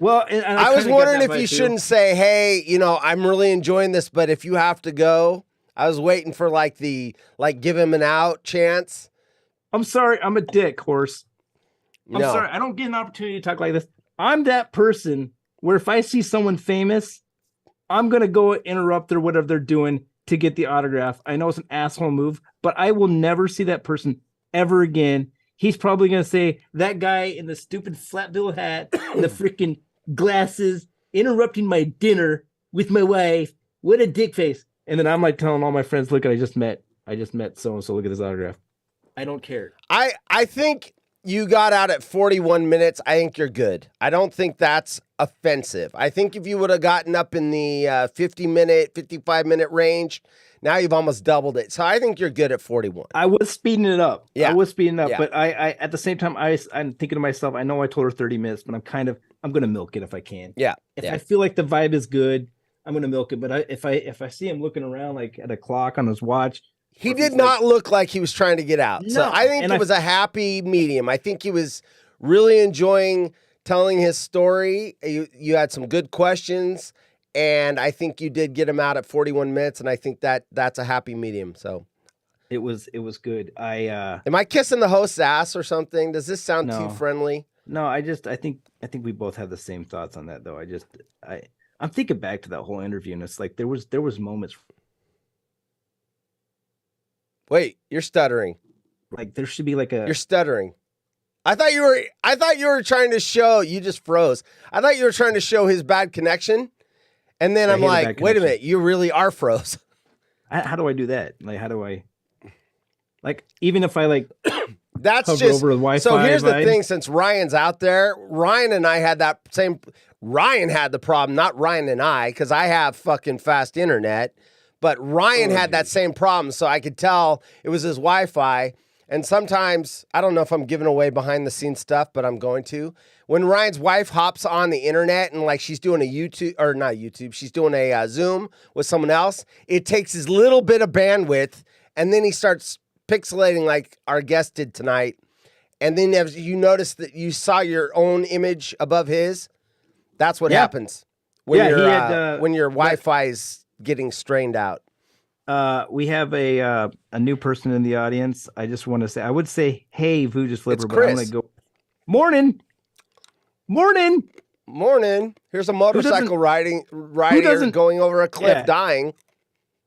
Well, and I was wondering if you shouldn't say, hey, I'm really enjoying this, but if you have to go, I was waiting for give him an out chance. I'm sorry, I'm a dick, Horse. I'm sorry, I don't get an opportunity to talk like this. I'm that person where if I see someone famous, I'm gonna go interrupt or whatever they're doing to get the autograph. I know it's an asshole move, but I will never see that person ever again. He's probably gonna say that guy in the stupid flat bill hat and the freaking glasses interrupting my dinner with my wife. What a dick face. And then I'm like telling all my friends, look, I just met so-and-so. Look at this autograph. I don't care. I think you got out at 41 minutes. I think you're good. I don't think that's offensive. I think if you would have gotten up in the 50-minute, 55-minute range, now you've almost doubled it. So I think you're good at 41. I was speeding it up. Yeah. I was speeding it up. Yeah. But I at the same time, I'm thinking to myself, I know I told her 30 minutes, but I'm going to milk it if I can. Yeah. If I feel like the vibe is good, I'm going to milk it. But if I see him looking around like at a clock on his watch, he did not look like he was trying to get out. No, so I think it was a happy medium. I think he was really enjoying telling his story. You had some good questions, and I think you did get him out at 41 minutes, and I think that's a happy medium. So it was good. Am I kissing the host's ass or something? Does this sound too friendly? No, I think we both have the same thoughts on that though. I'm thinking back to that whole interview, and it's like there was moments. Wait, you're stuttering. Like there should be like You're stuttering. I thought you were trying to show. You just froze. I thought you were trying to show his bad connection, and then I'm like, wait a minute, you really are froze. How do I do that? Like, how do I? Like, even if I like. That's hover just over the Wi-Fi. So here's the thing: since Ryan's out there, Ryan and I had that same. Ryan had the problem, not Ryan and I, because I have fucking fast internet. But Ryan had that same problem, so I could tell it was his Wi-Fi. And sometimes, I don't know if I'm giving away behind-the-scenes stuff, but I'm going to. When Ryan's wife hops on the internet and like she's doing she's doing a Zoom with someone else, it takes his little bit of bandwidth, and then he starts pixelating like our guest did tonight. And then you notice that you saw your own image above his. That's what happens when your Wi-Fi is getting strained out. We have a new person in the audience. I just want to say, I would say, hey, Vuja's Flipper, but I'm going to go. Morning. Here's a motorcycle rider going over a cliff, dying.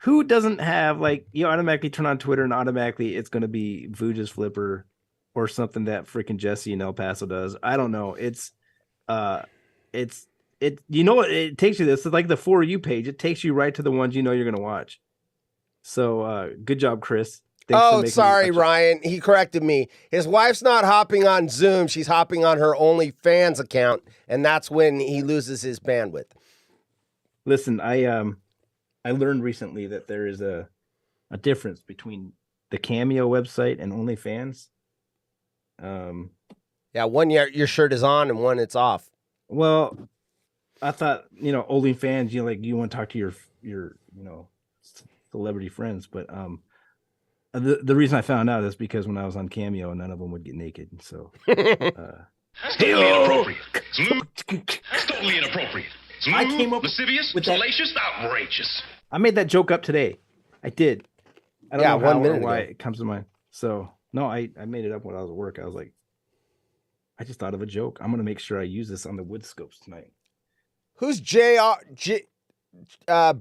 Who doesn't have you automatically turn on Twitter and automatically it's going to be Vuja's Flipper or something that freaking Jesse in El Paso does. I don't know. It you know what it takes you this is like the For You page. It takes you right to the ones you know you're going to watch. So good job, Chris. Sorry, Ryan. He corrected me. His wife's not hopping on Zoom. She's hopping on her OnlyFans account, and that's when he loses his bandwidth. Listen, I learned recently that there is a difference between the Cameo website and OnlyFans. One your shirt is on and one it's off. Well, I thought, OnlyFans, you want to talk to your celebrity friends, but the reason I found out is because when I was on Cameo, none of them would get naked. So That's totally inappropriate. That's totally inappropriate. I came up lascivious, with that. salacious, outrageous. I made that joke up today. I did. I don't know 1 minute why ago. it comes to mind. So no, I made it up when I was at work. I was like, I just thought of a joke. I'm gonna make sure I use this on the Woodscopes tonight. Who's JR?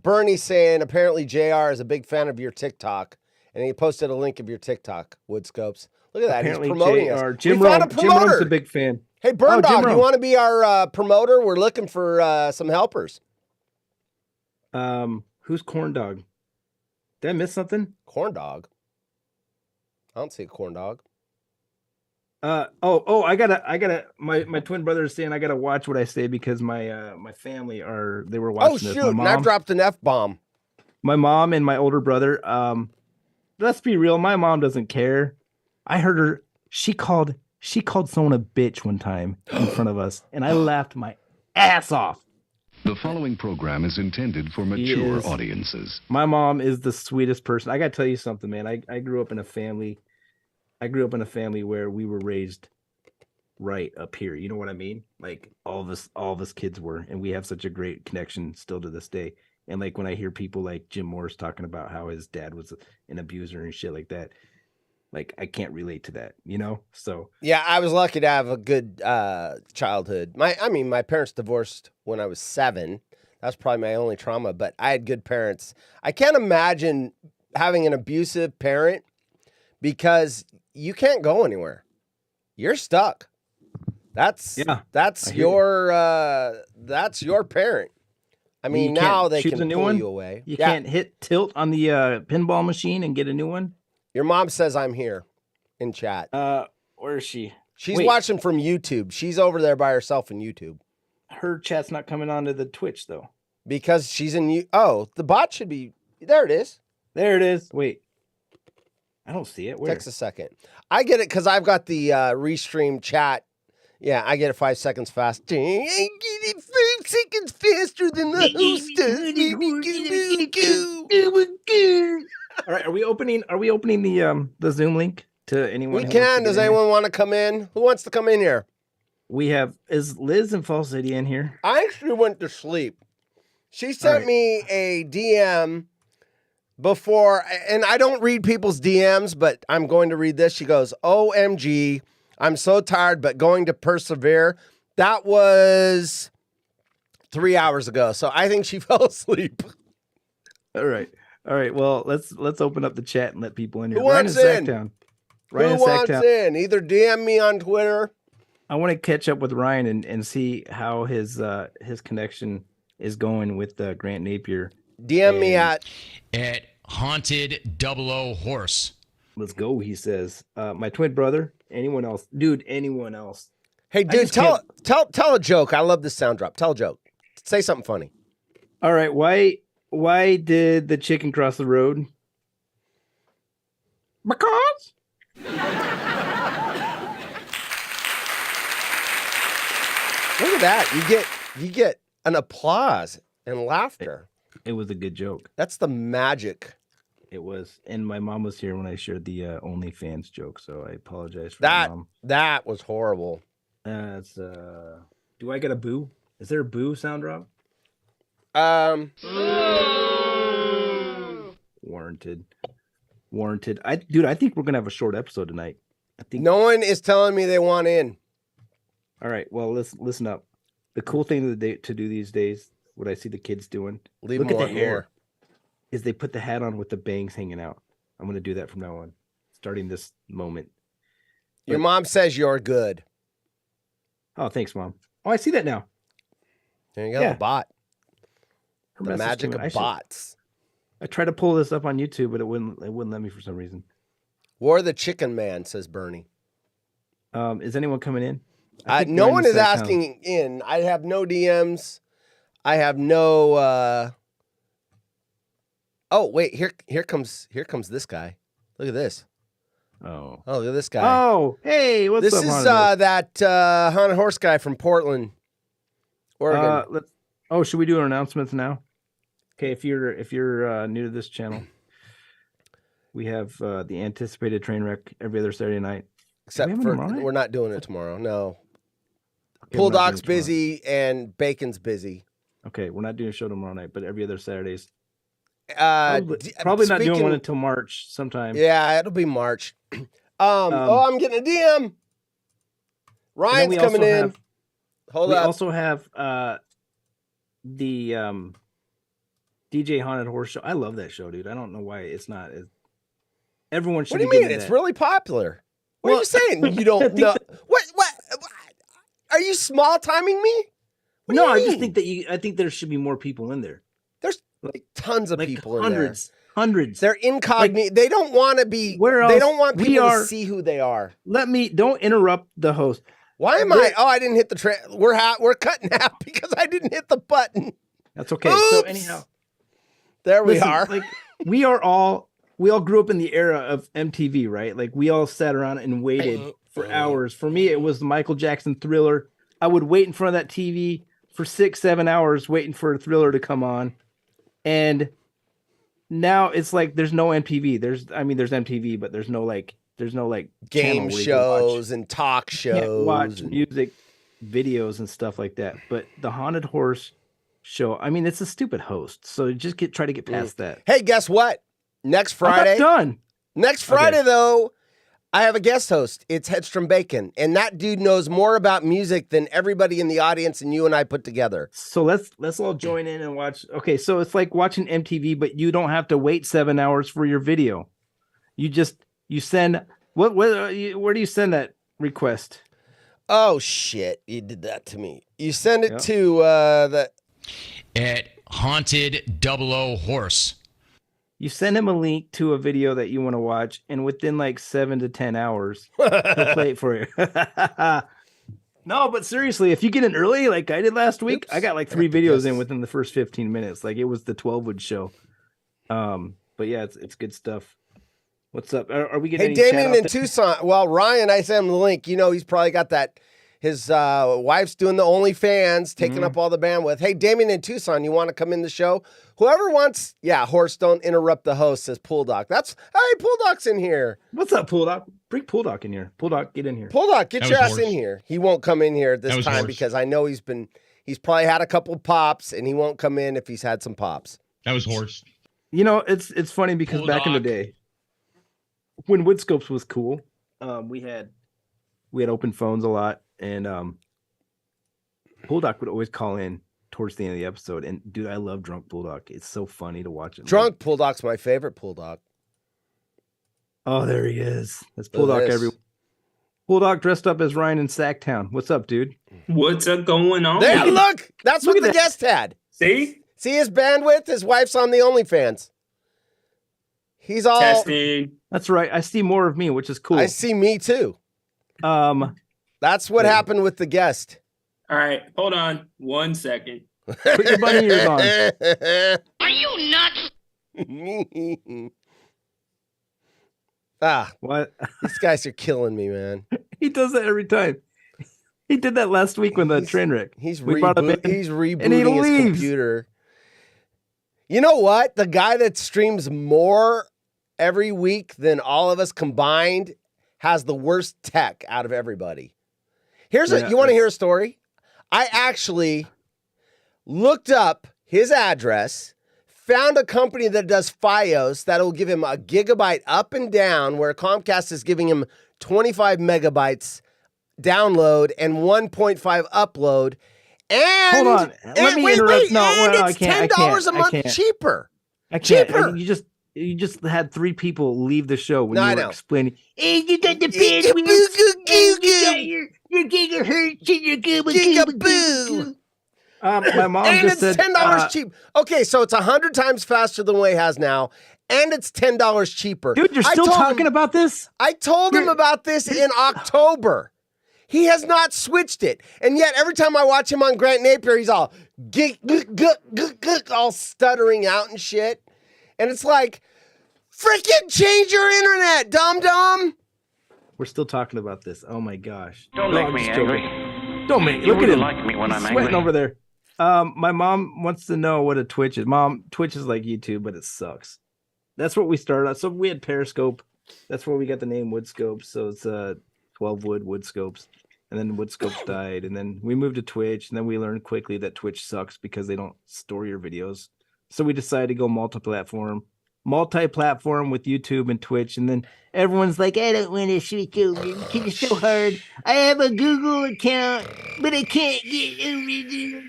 Bernie saying apparently JR is a big fan of your TikTok, and he posted a link of your TikTok, Woodscopes. Look at that. Apparently he's promoting JR. us. Jim We found a Rome. Jim Rome's promoter. a big fan. Hey, Burn Jim Dog, you Rome. want to be our promoter? We're looking for some helpers. Who's Corn Dog? Did I miss something? Corn Dog? I don't see a corn dog. My twin brother is saying I gotta watch what I say because my family they were watching this. Shoot, and I dropped an F-bomb. My mom and my older brother, let's be real, my mom doesn't care. I heard her, she called someone a bitch one time in front of us, and I laughed my ass off. The following program is intended for mature audiences. My mom is the sweetest person. I gotta tell you something, man. I grew up in a family where we were raised right up here. You know what I mean? Like all of us kids were, and we have such a great connection still to this day. And like when I hear people like Jim Morris talking about how his dad was an abuser and shit like that, like I can't relate to that, you know? So yeah, I was lucky to have a good childhood. My parents divorced when I was 7. That's probably my only trauma, but I had good parents. I can't imagine having an abusive parent because you can't go anywhere. You're stuck. That's your parent. I mean, now they can pull you away. You can't hit tilt on the pinball machine and get a new one. Your mom says I'm here in chat. Where is she? She's watching from YouTube. She's over there by herself in YouTube. Her chat's not coming onto the Twitch though. Because she's in the bot should be there. It is. There it is. Wait. I don't see it. Where? Takes a second. I get it because I've got the restream chat. Yeah, I get it 5 seconds fast. I get it 5 seconds faster than the host does. All right, are we opening the Zoom link to anyone? We can. Does anyone want to come in? Who wants to come in here? Is Liz in Fall City in here? I actually went to sleep. She sent me a DM before, and I don't read people's DMs, but I'm going to read this. She goes, OMG, I'm so tired, but going to persevere. That was 3 hours ago, so I think she fell asleep. All right. Well, let's open up the chat and let people in here. Who wants in? Who wants in? Either DM me on Twitter. I want to catch up with Ryan and see how his connection is going with Grant Napier. DM me at Haunted 00 Horse. Let's go, he says. My twin brother. Anyone else? Dude, anyone else? Hey, dude, tell a joke. I love this sound drop. Tell a joke. Say something funny. All right. Why did the chicken cross the road? Because. Look at that. You get an applause and laughter. It was a good joke. That's the magic. It was. And my mom was here when I shared the OnlyFans joke, so I apologize for that. Mom. That was horrible. Do I get a boo? Is there a boo sound drop? Warranted. I think we're gonna have a short episode tonight. I think no one is telling me they want in. All right, well, listen up. The cool thing of the day to do these days, what I see the kids doing, look at the hair, is they put the hat on with the bangs hanging out. I'm gonna do that from now on, starting this moment. Your mom says you're good. Oh, thanks, Mom. Oh, I see that now. There you go, the bot. Her The magic of bots. I tried to pull this up on YouTube, but it wouldn't let me for some reason. War the Chicken Man, says Bernie. Is anyone coming in? No one is asking in. I have no DMs. I have no. Oh wait, here comes this guy. Look at this. Oh, look at this guy. Oh, hey, what's up? This is that haunted horse guy from Portland, Oregon. Should we do our announcements now? Okay, if you're new to this channel, we have the anticipated train wreck every other Saturday night. Except for we're not doing it tomorrow. No. Okay, Pull Dog's busy and Bacon's busy. Okay, we're not doing a show tomorrow night, but every other Saturdays. Probably not doing one until March sometime. Yeah, it'll be March. I'm getting a DM. Ryan's coming in. Hold up. We also have the DJ Haunted Horse Show. I love that show, dude. I don't know why it's not. Everyone should. What do you mean? It's really popular. What are you saying? You don't know what? Are you small timing me? No, I just think that I think there should be more people in there. There's like tons of people hundreds, hundreds. They're incognito. They don't want to be. They don't want people to see who they are. Don't interrupt the host. Why am I? Oh, I didn't hit the we're cutting out because I didn't hit the button. That's okay. Oops. So anyhow, there we are. Like we all grew up in the era of MTV, right? Like we all sat around and waited for hours. For me, it was the Michael Jackson Thriller. I would wait in front of that TV for 6-7 hours waiting for a Thriller to come on. And now it's like there's no MTV. There's MTV, but there's no game shows and talk shows. Watch music videos and stuff like that. But the Haunted Horse show, I mean, it's a stupid host. So just try to get past that. Hey, guess what? Next Friday. I'm not done. Next Friday, though, I have a guest host. It's Headstrom Bacon. And that dude knows more about music than everybody in the audience and you and I put together. So let's all join in and watch. Okay, so it's like watching MTV, but you don't have to wait 7 hours for your video. You send where do you send that request? Oh shit! You did that to me. You send it to at Haunted 00 Horse. You send him a link to a video that you want to watch, and within like 7 to 10 hours, he'll play it for you. No, but seriously, if you get in early, like I did last week, I got like 3 videos in within the first 15 minutes. Like it was the 12-wood show. But yeah, it's good stuff. What's up? Are we getting? Hey, Damien in Tucson. Well, Ryan, I sent him the link. You know, he's probably got that. His wife's doing the OnlyFans, taking up all the bandwidth. Hey, Damien in Tucson, you want to come in the show? Whoever wants, Horse, don't interrupt the host, says Pool Doc. Hey, Pool Doc's in here. What's up, Pool Doc? Bring Pool Doc in here. Pool Doc, get in here. Pool Doc, get your ass in here. He won't come in here this time because I know he's probably had a couple pops and he won't come in if he's had some pops. That was Horse. You know, it's funny because Pool back Doc. in the day, when Woodscopes was cool, we had open phones a lot, and Pool Doc would always call in towards the end of the episode. And dude, I love Drunk Pool Doc. It's so funny to watch it. Drunk Pool Doc's my favorite Pool Doc. Oh, there he is. That's Pool Doc everywhere. Pool Doc dressed up as Ryan in Sacktown. What's up, dude? What's up going on? There, look, that's what the guest had. See his bandwidth. His wife's on the OnlyFans. He's all testing. That's right. I see more of me, which is cool. I see me too. That's what happened with the guest. All right, hold on 1 second. Put your bunny ears on. Are you nuts? What? These guys are killing me, man. He does that every time. He did that last week when the train wreck. He's rebooting his computer. You know what? The guy that streams more every week than all of us combined has the worst tech out of everybody. You want to hear a story? I actually looked up his address, found a company that does FiOS that'll give him a gigabyte up and down, where Comcast is giving him 25 megabytes download and 1.5 upload. And hold on, let me interrupt. It's $10 a month cheaper. I can't. Cheaper. You just had 3 people leave the show when you were explaining. Hey, you got the bandwidth. Your gigahertz and your gigaboo. My mom and just it's said $10 cheap. Okay, so it's 100 times faster than what he has now, and it's $10 cheaper. Dude, you're still talking about this? I told him about this in October. He has not switched it, and yet every time I watch him on Grant Napier, he's all all stuttering out and shit. And it's like, freaking change your internet, dum-dum. We're still talking about this. Oh my gosh. Don't make me angry. Don't make You look at him. like me when I'm sweating angry. over there. My mom wants to know what a Twitch is. Mom, Twitch is like YouTube, but it sucks. That's what we started out. So we had Periscope. That's where we got the name Woodscopes. So it's 12-wood Woodscopes. And then Woodscopes died. And then we moved to Twitch. And then we learned quickly that Twitch sucks because they don't store your videos. So we decided to go multi-platform with YouTube and Twitch. And then everyone's like, I don't want to switch over because it's so hard. I have a Google account, but I can't get over.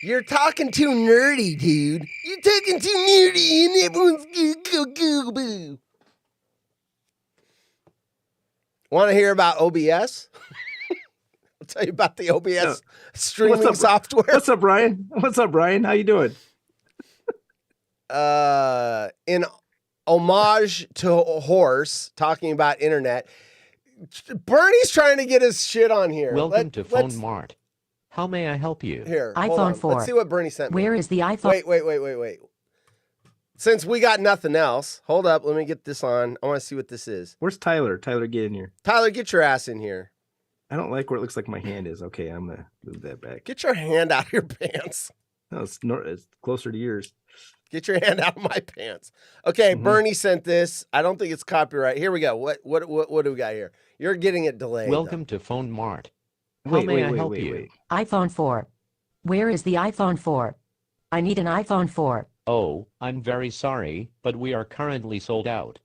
You're talking too nerdy, dude. You're talking too nerdy, and everyone's Google. Want to hear about OBS? I'll tell you about the OBS streaming software. What's up, Brian? How you doing? in homage to Horse, talking about internet. Bernie's trying to get his shit on here. Welcome to Phone Mart. How may I help you? Here, iPhone 4. Let's see what Bernie sent me. Where is the iPhone? Wait. Since we got nothing else, hold up. Let me get this on. I want to see what this is. Where's Tyler? Tyler, get in here. Tyler, get your ass in here. I don't like where it looks like my hand is. Okay, I'm going to move that back. Get your hand out of your pants. No, it's closer to yours. Get your hand out of my pants. Okay, Bernie sent this. I don't think it's copyright. Here we go. What do we got here? You're getting it delayed. Welcome to Phone Mart. How may I help you? iPhone 4. Where is the iPhone 4? I need an iPhone 4. Oh, I'm very sorry, but we are currently sold out.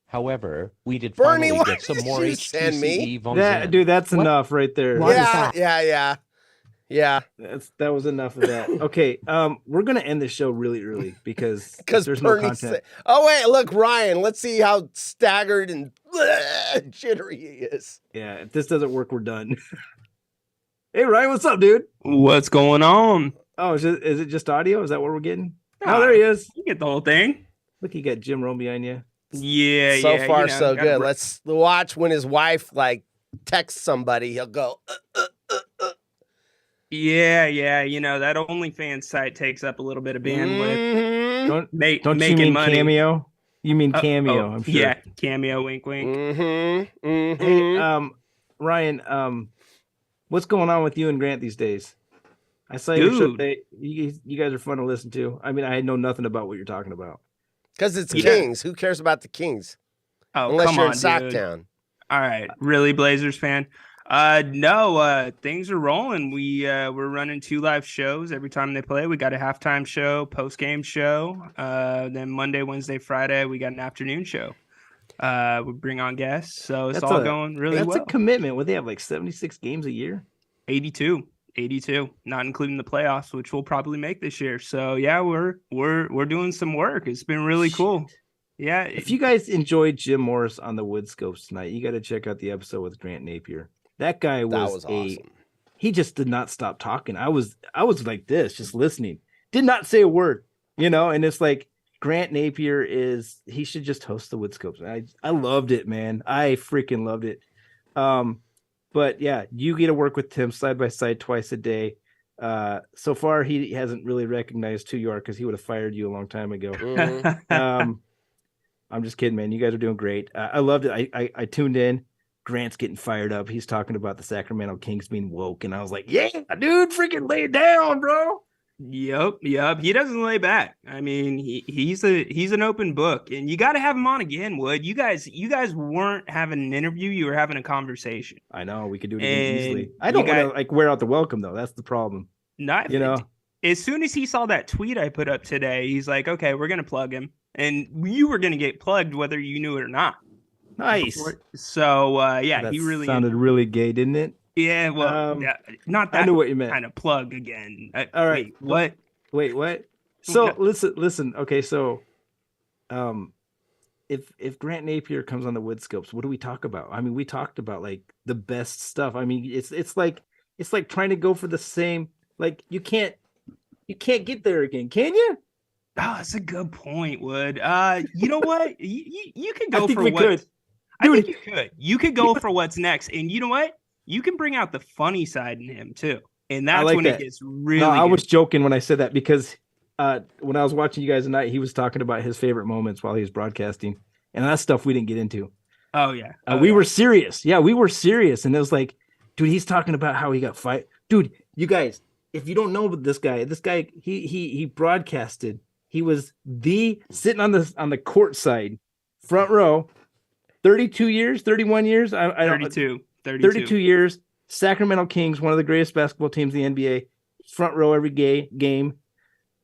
However, we did Bernie, finally get some more HTC phones in. Dude, that's enough right there. Yeah. That was enough of that. Okay, we're gonna end the show really early because there's no content. Oh wait, look, Ryan. Let's see how staggered and jittery he is. Yeah, if this doesn't work, we're done. Hey Ryan, what's up, dude? What's going on? Oh, is it just audio? Is that what we're getting? Oh, there he is. You get the whole thing. Look, you got Jim Rome behind you. Yeah, so far so good. Let's watch when his wife texts somebody. He'll go. Yeah. You know that OnlyFans site takes up a little bit of bandwidth. Don't making you mean money. Cameo? You mean Cameo? I'm sure. Yeah, Cameo. Wink, wink. Hey, Ryan. What's going on with you and Grant these days? I saw your show today. You guys are fun to listen to. I mean, I know nothing about what you're talking about. Because it's Kings. Who cares about the Kings? Oh, unless come you're on, in Sacktown. All right, really, Blazers fan? No, things are rolling. We're running 2 live shows every time they play. We got a halftime show, post game show. Then Monday, Wednesday, Friday, we got an afternoon show. We bring on guests, so it's all going really well. That's a commitment. What they have, like 76 games a year? 82, not including the playoffs, which we'll probably make this year. So yeah, we're doing some work. It's been really cool. Yeah. If you guys enjoyed Jim Morris on the Woodscopes tonight, you got to check out the episode with Grant Napier. That guy was awesome. He just did not stop talking. I was like this, just listening. Did not say a word, and it's like Grant Napier he should just host the Woodscopes. I loved it, man. I freaking loved it. But yeah, you get to work with Tim side by side twice a day. So far, he hasn't really recognized who you are because he would have fired you a long time ago. I'm just kidding, man. You guys are doing great. I loved it. I tuned in. Grant's getting fired up. He's talking about the Sacramento Kings being woke, and I was like, "Yeah, dude, freaking lay it down, bro." Yep. He doesn't lay back. I mean, he's an open book, and you got to have him on again, Wood. You guys weren't having an interview; you were having a conversation. I know we could do it again easily. I don't want to wear out the welcome though. That's the problem. Not as soon as he saw that tweet I put up today, he's like, "Okay, we're gonna plug him," and you were gonna get plugged whether you knew it or not. Nice. So he really sounded really gay, didn't it? Yeah, well, not that. I knew what you meant. Kind of plug again. All right. Wait, what? So listen. Okay, so, if Grant Napier comes on the Woodscopes, what do we talk about? I mean, we talked about like the best stuff. I mean, it's like trying to go for the same. Like you can't get there again, can you? Oh, that's a good point, Wood. You know what? You can go I think for we what. could. I think you could. You could go for what's next, and you know what? You can bring out the funny side in him too, and that's when it gets really. No, I good. was joking when I said that because when I was watching you guys tonight, he was talking about his favorite moments while he was broadcasting, and that's stuff we didn't get into. Oh yeah, we were serious. Yeah, we were serious, and it was like, dude, he's talking about how he got fired. Dude, you guys, if you don't know this guy, he broadcasted. He was sitting on the court side, front row. 32 years, 31 years. I don't 32 years. Sacramento Kings, one of the greatest basketball teams in the NBA. Front row every game.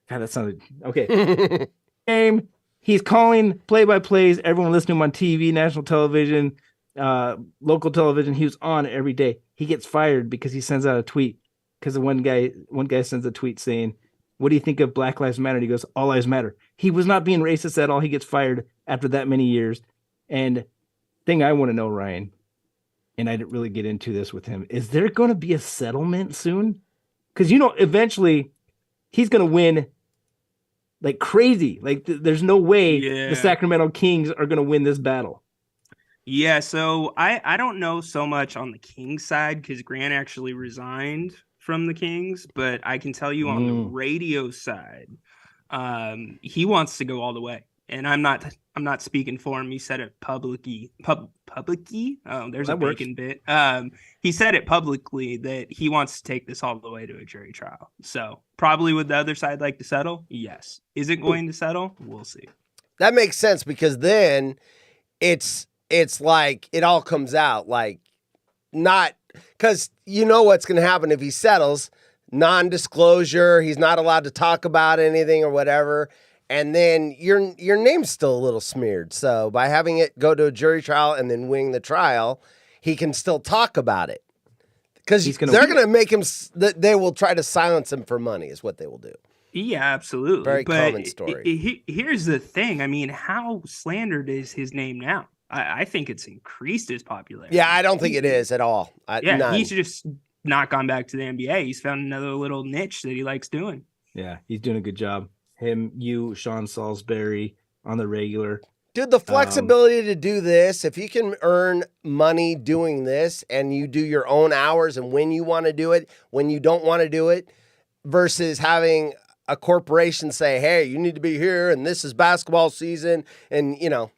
God, that sounded okay. Game. He's calling play-by-plays. Everyone listening to him on TV, national television, local television. He was on every day. He gets fired because he sends out a tweet. Because one guy sends a tweet saying, "What do you think of Black Lives Matter?" And he goes, "All lives matter." He was not being racist at all. He gets fired after that many years. And thing I want to know, Ryan, and I didn't really get into this with him, is there going to be a settlement soon? Because, eventually he's going to win like crazy. Like there's no way Yeah. the Sacramento Kings are going to win this battle. Yeah, so I don't know so much on the Kings side because Grant actually resigned from the Kings, but I can tell you on the radio side, he wants to go all the way. And I'm not speaking for him. He said it publicly. Publicly? Oh, there's a bacon bit. He said it publicly that he wants to take this all the way to a jury trial. So probably would the other side like to settle? Yes. Is it going to settle? We'll see. That makes sense because then it's like it all comes out like not because you know what's going to happen if he settles, non-disclosure. He's not allowed to talk about anything or whatever. And then your name's still a little smeared. So by having it go to a jury trial and then winning the trial, he can still talk about it. Because they're going to make him, they will try to silence him for money is what they will do. Yeah, absolutely. Very common story. Here's the thing. I mean, how slandered is his name now? I think it's increased his popularity. Yeah, I don't think it is at all. He's just not gone back to the NBA. He's found another little niche that he likes doing. Yeah, he's doing a good job. Him, you, Sean Salisbury on the regular. Dude, the flexibility to do this, if you can earn money doing this and you do your own hours and when you want to do it, when you don't want to do it, versus having a corporation say, hey, you need to be here and this is basketball season. And, you know,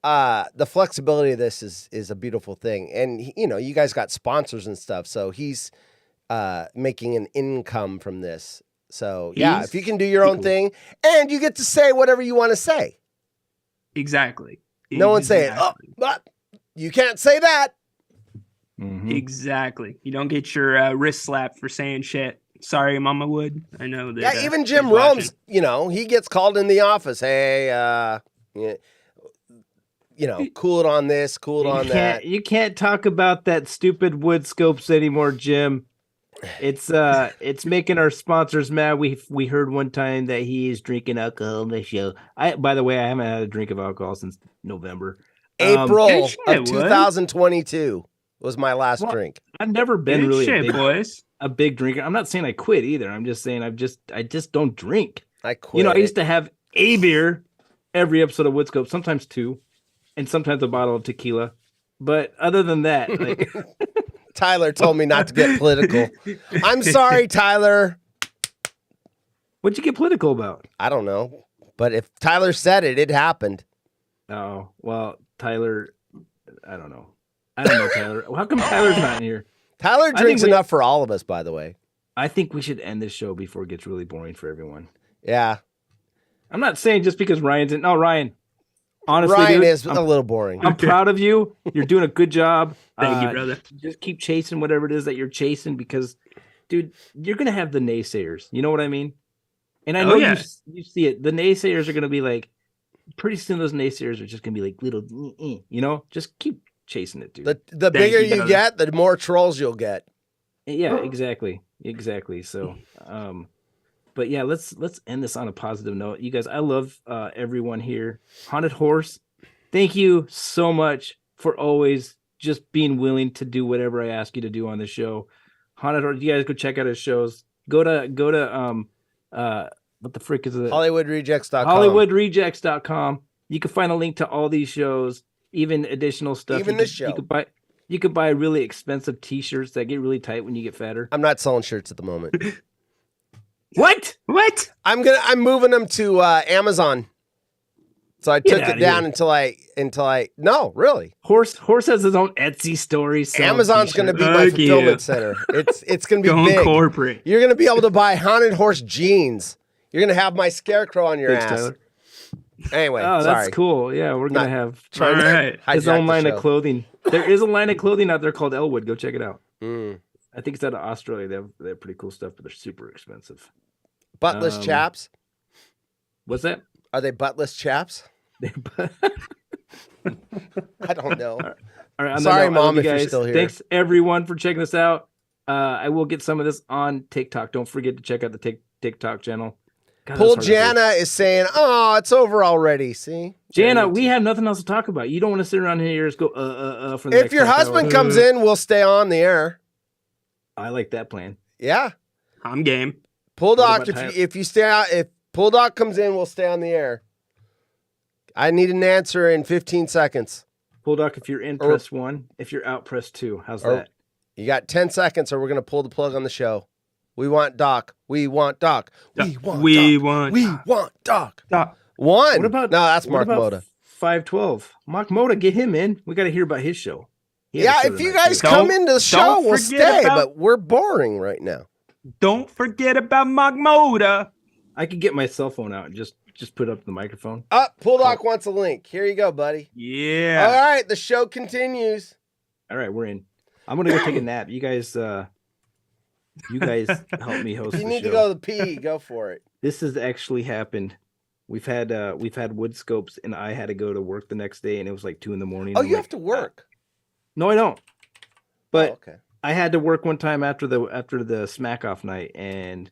the flexibility of this is a beautiful thing. And, you know, you guys got sponsors and stuff. So he's making an income from this. So, yeah, if you can do your own thing and you get to say whatever you want to say. Exactly. No one's saying, oh, but you can't say that. Mm-hmm. Exactly. You don't get your wrist slapped for saying shit. Sorry, Mama Wood. I know that. Yeah, even Jim Rome's, you know, he gets called in the office. Hey, you know, cool it on this, cool it on that. You can't talk about that stupid Woodscopes anymore, Jim. It's making our sponsors mad. We heard one time that he is drinking alcohol on the show. By the way, I haven't had a drink of alcohol since November. April of 2022 was my last drink. I've never been a big drinker. I'm not saying I quit either. I'm just saying I just don't drink. I quit. You know, I used to have a beer every episode of Woodscope, sometimes two, and sometimes a bottle of tequila. But other than that, like Tyler told me not to get political. I'm sorry, Tyler. What'd you get political about? I don't know. But if Tyler said it, it happened. Oh, well, Tyler, I don't know. Tyler. How come Tyler's not here? Tyler drinks enough for all of us, by the way. I think we should end this show before it gets really boring for everyone. Yeah. I'm not saying just because Ryan's in. No, Ryan. Honestly, Ryan is a little boring. I'm proud of you. You're doing a good job. Thank you, brother. Just keep chasing whatever it is that you're chasing because, dude, you're going to have the naysayers. You know what I mean? And I know you see it. The naysayers are going to be like, pretty soon those naysayers are just going to be like little, you know? Just keep chasing it, dude. The bigger you get, the more trolls you'll get. Yeah, exactly. So, but yeah, let's end this on a positive note. You guys, I love everyone here. Haunted Horse, thank you so much for always just being willing to do whatever I ask you to do on the show. Haunted Horse, you guys go check out his shows. Go to what the frick is it? HollywoodRejects.com. HollywoodRejects.com. You can find a link to all these shows, even additional stuff. Even this show. You could buy really expensive T-shirts that get really tight when you get fatter. I'm not selling shirts at the moment. What? I'm moving them to Amazon. So I took it down until I no, really. Horse has his own Etsy story. Amazon's going to be my fulfillment center. It's going to be big. Corporate. You're going to be able to buy Haunted Horse jeans. You're going to have my scarecrow on your ass. Tyler. Anyway, that's sorry. cool. Yeah, we're going to have his hijack own line the of clothing. There is a line of clothing out there called Elwood. Go check it out. Mm. I think it's out of Australia. They have pretty cool stuff, but they're super expensive. Buttless chaps? What's that? Are they buttless chaps? I don't know. All right, sorry, Mom, if you're still here. Thanks, everyone, for checking us out. I will get some of this on TikTok. Don't forget to check out the TikTok channel. God, Pool Jana is saying, oh, it's over already. See? Jana, we have nothing else to talk about. You don't want to sit around here and just go, for the If your husband comes in, we'll stay on the air. I like that plan. Yeah. I'm game. Pool Doctor, if you stay out, if Pool Doc comes in, we'll stay on the air. I need an answer in 15 seconds. Pool Doc, if you're in, press 1. If you're out, press 2. How's that? You got 10 seconds or we're going to pull the plug on the show. We want Doc. We want Doc. We want Doc. Doc. 1. What about, no, that's what Mark about Moda. 512. Mark Moda, get him in. We got to hear about his show. Yeah, if you guys come into the show, we'll stay, but we're boring right now. Don't forget about Mark Moda. I could get my cell phone out and just put up the microphone. Pool Doc wants a link. Here you go, buddy. Yeah. All right, the show continues. All right, we're in. I'm gonna go take a nap. You guys help me host. You the need show. to go to the pee. Go for it. This has actually happened. We've had Woodscopes, and I had to go to work the next day, and it was like 2 a.m. Oh, you have to work? No, I don't. But okay. I had to work one time after the smack off night, and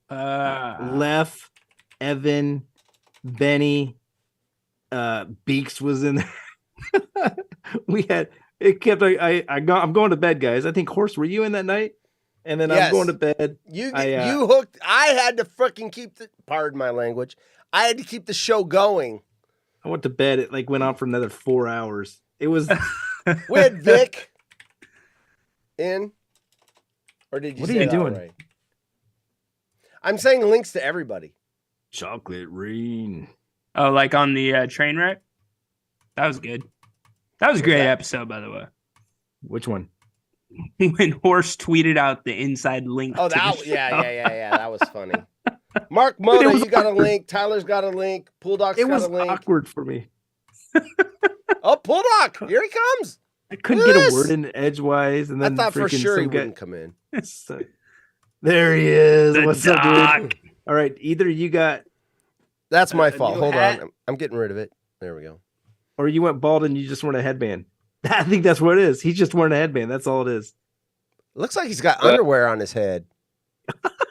Lef, Evan, Benny, Beeks was in there. We had it kept. I'm going to bed, guys. I think Horse, were you in that night? And then I'm going to bed. You hooked. I had to freaking keep pardon my language. I had to keep the show going. I went to bed. It went on for another 4 hours. It was. We had Vic in, or did you? What are you doing? Right? I'm saying links to everybody. Chocolate rain. Oh, like on the train wreck? That was good. That was a great episode, by the way. Which one? When Horse tweeted out the inside link. Oh, yeah. That was funny. Mark Moda, you got a link. Tyler's got a link. Pool Doc's got a link. It was awkward for me. Oh, Pool Doc, here he comes. I couldn't get a word in edgewise, and then I thought for sure he wouldn't come in. So, there he is. The What's Doc. up, dude? All right, either you got. That's my fault. Hold on, I'm getting rid of it. There we go. Or you went bald and you just wearing a headband. I think that's what it is. He's just wearing a headband. That's all it is. Looks like he's got underwear on his head.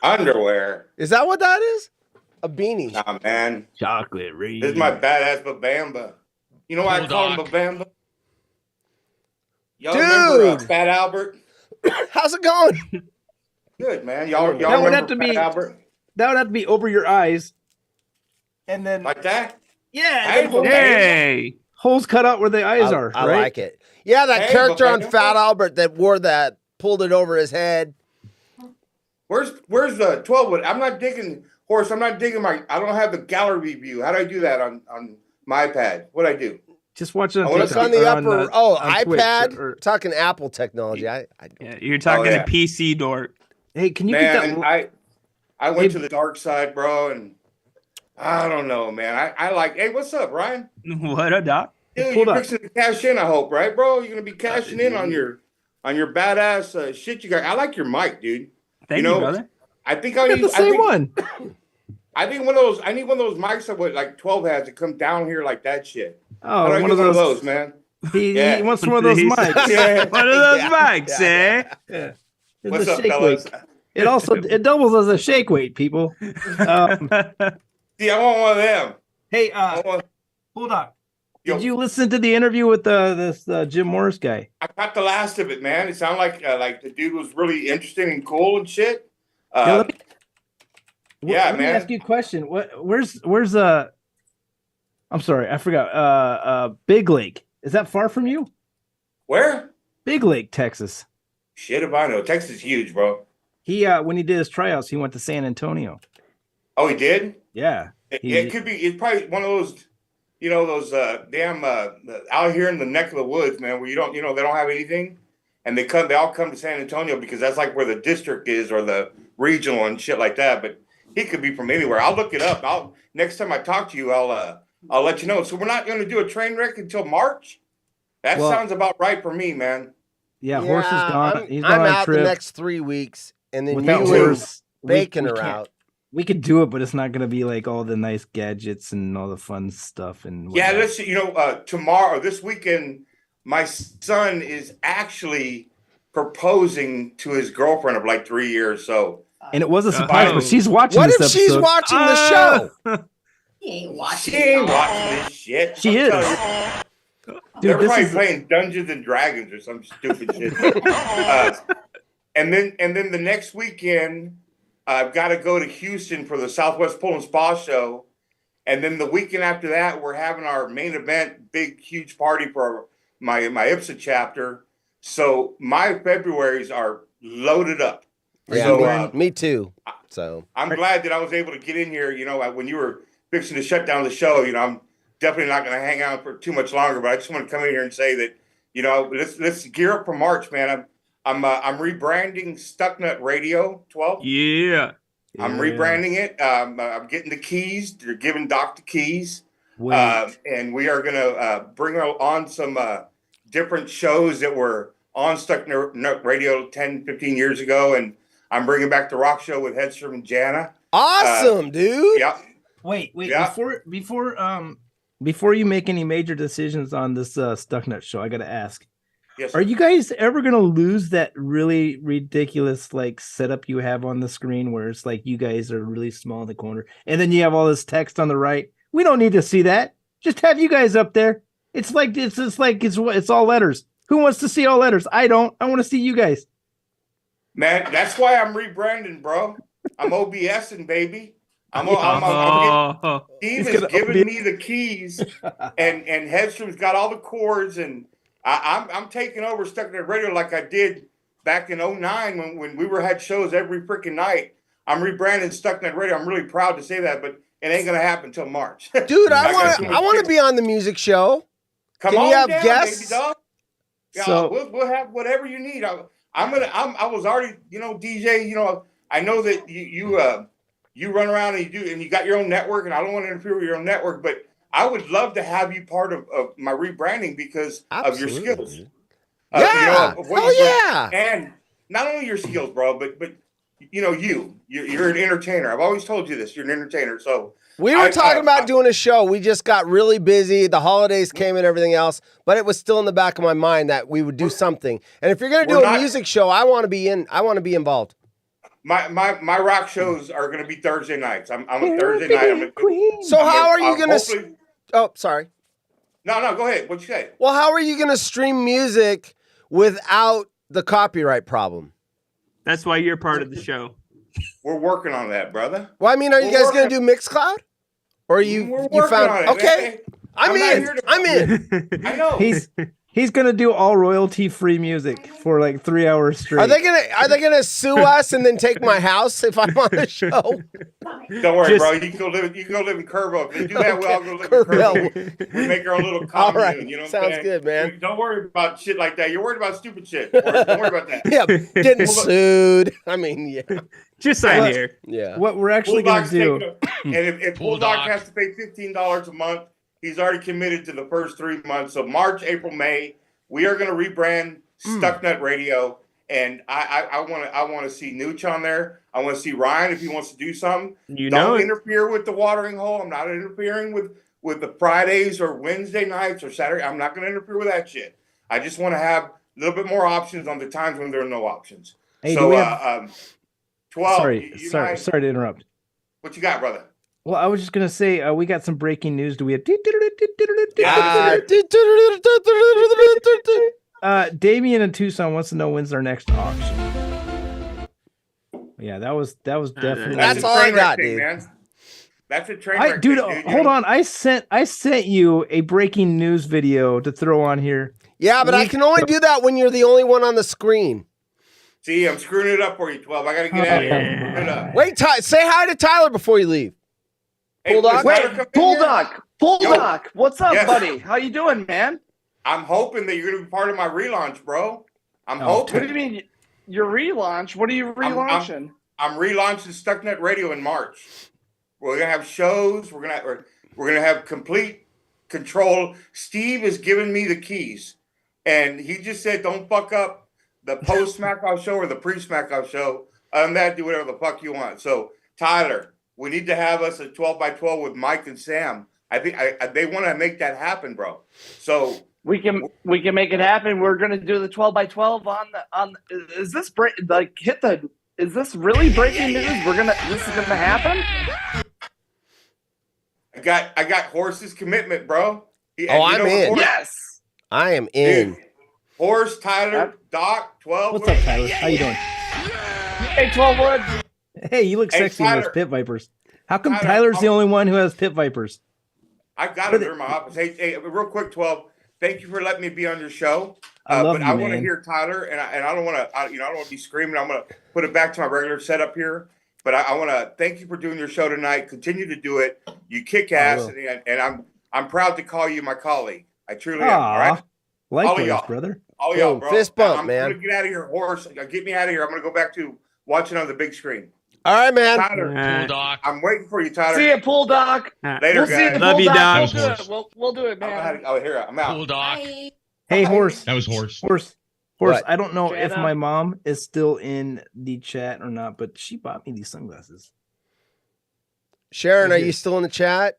Underwear. Is that what that is? A beanie. Nah, man. Chocolate rain. This is my badass Babamba. You know why I call him Babamba? Y'all remember Fat Albert? How's it going? Good, man. Y'all that would remember have to Fat be Albert? That would have to be over your eyes, and then like that. Yeah. Hey, holes cut out where the eyes are. I right? like it. Yeah, that character on Fat Albert that wore that, pulled it over his head. Where's the 12 I'm not digging Horse. I'm not digging I don't have the gallery view. How do I do that on my iPad? What do I do? Just watch it on Look on the upper. on iPad. Twitch or... Talking Apple technology. Yeah, you're talking to PC dork. Hey, can you man, get that? I went to the dark side, bro, and I don't know, man. I like. Hey, what's up, Ryan? What up, Doc? Dude, you're fixing to cash in, I hope, right, bro? You're gonna be cashing in on your badass shit you got. I like your mic, dude. Thank you, brother. I think I got the same one. I think I need one of those mics that like 12 has to come down here like that shit. Oh, one of those, man. He wants one of those mics. Yeah. One of those mics, eh? Yeah. What's up, fellas? It doubles as a shake weight, people. See, I want one of them. Hey, hold on. Did you listen to the interview with this Jim Morris guy? I got the last of it, man. It sounded like the dude was really interesting and cool and shit. Let man. me ask you a question. Where's I'm sorry, I forgot. Big Lake. Is that far from you? Where? Big Lake, Texas. Shit if I know. Texas is huge, bro. He when he did his tryouts, he went to San Antonio. Oh, he did? Yeah. It could be. It's probably one of those, those damn out here in the neck of the woods, man, where they don't have anything, and they all come to San Antonio because that's like where the district is or the regional and shit like that. But he could be from anywhere. I'll look it up. Next time I talk to you, I'll let you know. So we're not going to do a train wreck until March. That sounds about right for me, man. Yeah, Horse is gone. He's gone I'm on a out trip. the next 3 weeks, and then Without you Horse, and Bacon are out. We could do it, but it's not going to be like all the nice gadgets and all the fun stuff. And yeah, let's tomorrow, this weekend, my son is actually proposing to his girlfriend of like 3 years. So, and it was a surprise, but she's watching. What this if she's episode. watching the show? She ain't watching this shit. She is. Dude, they're probably playing Dungeons and Dragons or some stupid shit. And then the next weekend, I've got to go to Houston for the Southwest Pool and Spa show. And then the weekend after that, we're having our main event, big, huge party for my IPSA chapter. So my Februarys are loaded up. Yeah, So, me too. So I'm glad that I was able to get in here. You know, when you were fixing to shut down the show, you know, I'm definitely not going to hang out for too much longer. But I just want to come in here and say that, you know, let's gear up for March, man. I'm rebranding Stucknut Radio 12. Yeah. I'm rebranding it. I'm getting the keys. They're giving Doc the keys. And we are going to bring on some different shows that were on Stucknut Radio 10, 15 years ago. And I'm bringing back the rock show with Hedstrom and Jana. Awesome, dude. Yeah. Wait. Yeah. Before you make any major decisions on this Stucknut show, I got to ask. Yes. Are you guys ever going to lose that really ridiculous like setup you have on the screen where it's like you guys are really small in the corner and then you have all this text on the right? We don't need to see that. Just have you guys up there. It's all letters. Who wants to see all letters? I don't. I want to see you guys. Man, that's why I'm rebranding, bro. I'm OBSing, baby. Steve is giving me the keys, and Hedstrom's got all the cords, and I'm taking over Stucknut Radio like I did back in 2009 when we had shows every freaking night. I'm rebranding Stucknut Radio. I'm really proud to say that, but it ain't gonna happen until March. Dude, I want to be on the music show. Can you have down, guests? Baby dog. Yeah, So we'll have whatever you need. I was already, you know, DJ. You know, I know that you run around and you got your own network, and I don't want to interfere with your own network, but I would love to have you part of my rebranding because of your skills. Yeah. Yeah. And not only your skills, bro, but you know, you're an entertainer. I've always told you this. You're an entertainer. So we were talking about doing a show. We just got really busy. The holidays came and everything else, but it was still in the back of my mind that we would do something. And if you're going to do a music show, I want to be involved. My rock shows are going to be Thursday nights. I'm a Thursday night. So how are you going to? Oh, sorry. No, go ahead. What you say? Well, how are you going to stream music without the copyright problem? That's why you're part of the show. We're working on that, brother. Well, I mean, are you guys going to do Mixcloud? Or you found on it, okay? man. I'm in. I know. He's gonna do all royalty-free music for like 3 hours straight. Are they gonna sue us and then take my house if I'm on the show? Don't worry, bro. You can go live in Kerrville. If you do that, we'll all go live in Kerrville. We make our own little commune. All right. You know what Sounds I'm saying? good, man. Don't worry about shit like that. You're worried about stupid shit. Don't worry about that. Yeah, getting sued. I mean, yeah. Just sign here. Yeah. What we're actually gonna do. And if Bulldog has to pay $15 a month, he's already committed to the first 3 months. So March, April, May, we are going to rebrand Stucknut Radio, and I want to see Nooch on there. I want to see Ryan if he wants to do something. Don't interfere with the watering hole. I'm not interfering with the Fridays or Wednesday nights or Saturday. I'm not going to interfere with that shit. I just want to have a little bit more options on the times when there are no options. Hey, so, 12. Sorry to interrupt. What you got, brother? Well, I was just gonna say we got some breaking news. Do we have? Damien in Tucson wants to know when's our next auction. Yeah, that was definitely. That's all I got, dude. Man. That's a train wreck, dude. Hold on, I sent you a breaking news video to throw on here. Yeah, but I can only do that when you're the only one on the screen. See, I'm screwing it up for you, 12. I gotta get out of here. Screw it up. Wait, say hi to Tyler before you leave. Bulldog. Bulldog. What's up, Yes. buddy? How you doing, man? I'm hoping that you're going to be part of my relaunch, bro. I'm hoping. What do you mean, your relaunch? What are you relaunching? I'm relaunching Stucknut Radio in March. We're going to have shows. We're going to have complete control. Steve is giving me the keys, and he just said, "Don't fuck up the post SmackDown show or the pre SmackDown show. Other than that, do whatever the fuck you want." So, Tyler, we need to have us a 12x12 with Mike and Sam. I think they want to make that happen, bro. So we can make it happen. We're gonna do the 12x12 on. Is this Is this really breaking news? This is gonna happen. I got Horse's commitment, bro. I'm in. Yes, I am in. Dude, Horse, Tyler, Doc, 12. What's up, Tyler? How you doing? Hey, 12 Wood. Hey, you look Hey, sexy in those Tyler. pit vipers. How come Tyler, Tyler's the only one who has pit vipers? I've got them. They're in my office. Hey, real quick, 12. Thank you for letting me be on your show. I love but you, I want to man. hear Tyler, and I don't want to. I don't want to be screaming. I'm going to put it back to my regular setup here. But I want to thank you for doing your show tonight. Continue to do it. You kick ass, and I'm proud to call you my colleague. I truly am. All right, likewise, all of y'all, brother. all of y'all, bro. Fist bump, I'm man. gonna get out of here, horse. Get me out of here. I'm gonna go back to watching on the big screen. All right, man. Tyler, I'm waiting for you, Tyler. See you, Pool Doc. Later, We'll see you, guys. Pool Doc. was We'll do horse. it. We'll do it, man. Oh, here I'm out. Cool Doc. Hey, horse. That was horse. Horse. What? I don't know if Jana? my mom is still in the chat or not, but she bought me these sunglasses. Sharon, are you still in the chat?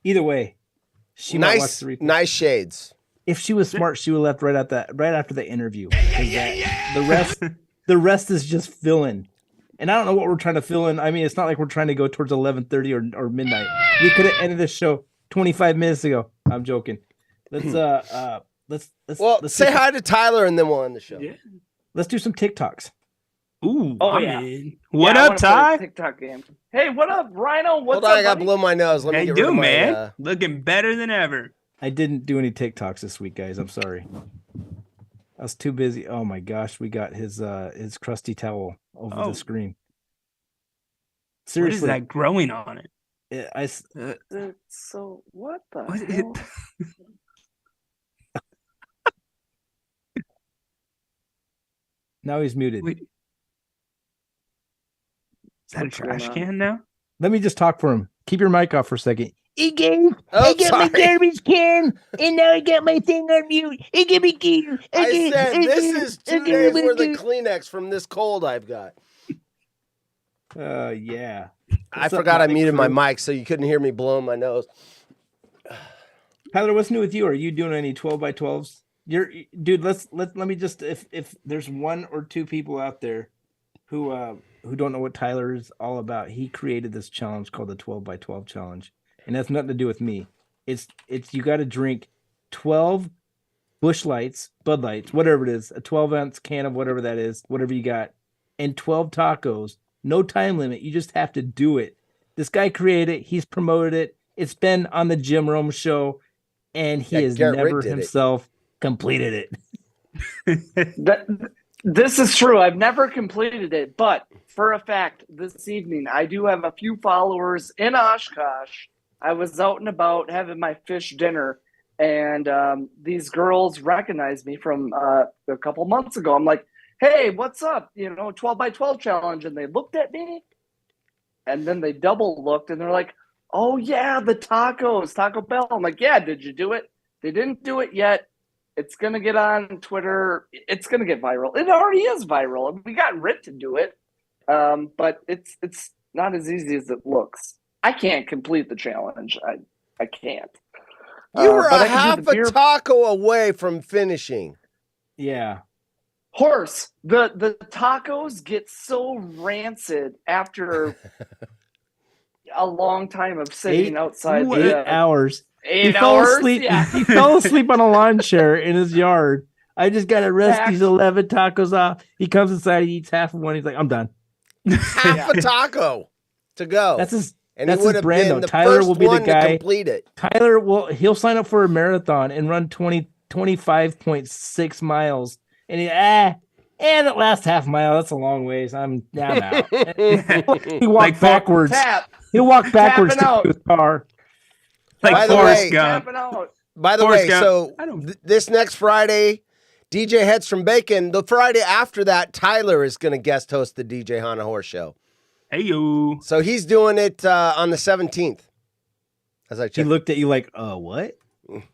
Either way, she might watch Nice, the replay. nice shades. If she was smart, she would have left right after the interview. The rest is just fill-in. And I don't know what we're trying to fill in. I mean, it's not like we're trying to go towards 11:30 or midnight. We could have ended this show 25 minutes ago. I'm joking. Let's say hi to Tyler and then we'll end the show. Yeah. Let's do some TikToks. Ooh, Oh, I'm yeah. in. What I up, wanna play a Ty? TikTok game. Hey, what up, Rhino? What's Hold on, up, I got to buddy? blow my nose. Let me How you get rid of doing, my, man? Looking better than ever. I didn't do any TikToks this week, guys. I'm sorry. I was too busy. Oh my gosh, we got his crusty towel over the screen. Seriously, What is that growing on it? So what the What hell? Now he's muted. Wait. Is that a What's going trash on? can now? Let me just talk for him. Keep your mic off for a second. I got my garbage can, and now I got my thing on mute. I said this is 2 days worth of Kleenex from this cold I've got. Yeah. I What's up, forgot I Mike muted my Crew? mic, so you couldn't hear me blowing my nose. Tyler, what's new with you? Are you doing any 12x12s? Dude. Let me just if there's one or two people out there who don't know what Tyler is all about, he created this challenge called the 12x12 challenge, and that's nothing to do with me. It's you got to drink 12 Busch Lights, Bud Lights, whatever it is, a 12-ounce can of whatever that is, whatever you got, and 12 tacos. No time limit. You just have to do it. This guy created it. He's promoted it. It's been on the Jim Rome show, and he has Garrett never Rick did it. himself completed it. This is true. I've never completed it, but for a fact, this evening I do have a few followers in Oshkosh. I was out and about having my fish dinner, and these girls recognized me from a couple months ago. I'm like, "Hey, what's up? 12x12 challenge," and they looked at me, and then they double looked, and they're like, "Oh yeah, the tacos, Taco Bell." I'm like, "Yeah, did you do it?" They didn't do it yet. It's going to get on Twitter. It's going to get viral. It already is viral. We got Rit to do it. But it's not as easy as it looks. I can't complete the challenge. I can't. You were but a I can half do the beer- a taco away from finishing. Yeah. Horse, the tacos get so rancid after a long time of sitting outside. 8 hours. 8 he fell hours? asleep. Yeah. He fell asleep on a lawn chair in his yard. I just got to rest these 11 tacos off. He comes inside, he eats half of one. He's like, I'm done. Half a taco to go. That's his. And that's he would his have brand, been though. the Tyler first will be the one to guy. complete it. Tyler he'll sign up for a marathon and run 25.6 miles. And that last half mile, that's a long ways. I'm out. He walked backwards. He'll walk backwards to his car. By the way, Forrest Gump. so this next Friday, DJ Heads from Bacon. The Friday after that, Tyler is going to guest host the DJ Hana Horse Show. Hey, yo. So he's doing it on the 17th. As I checked. He looked at you like, what?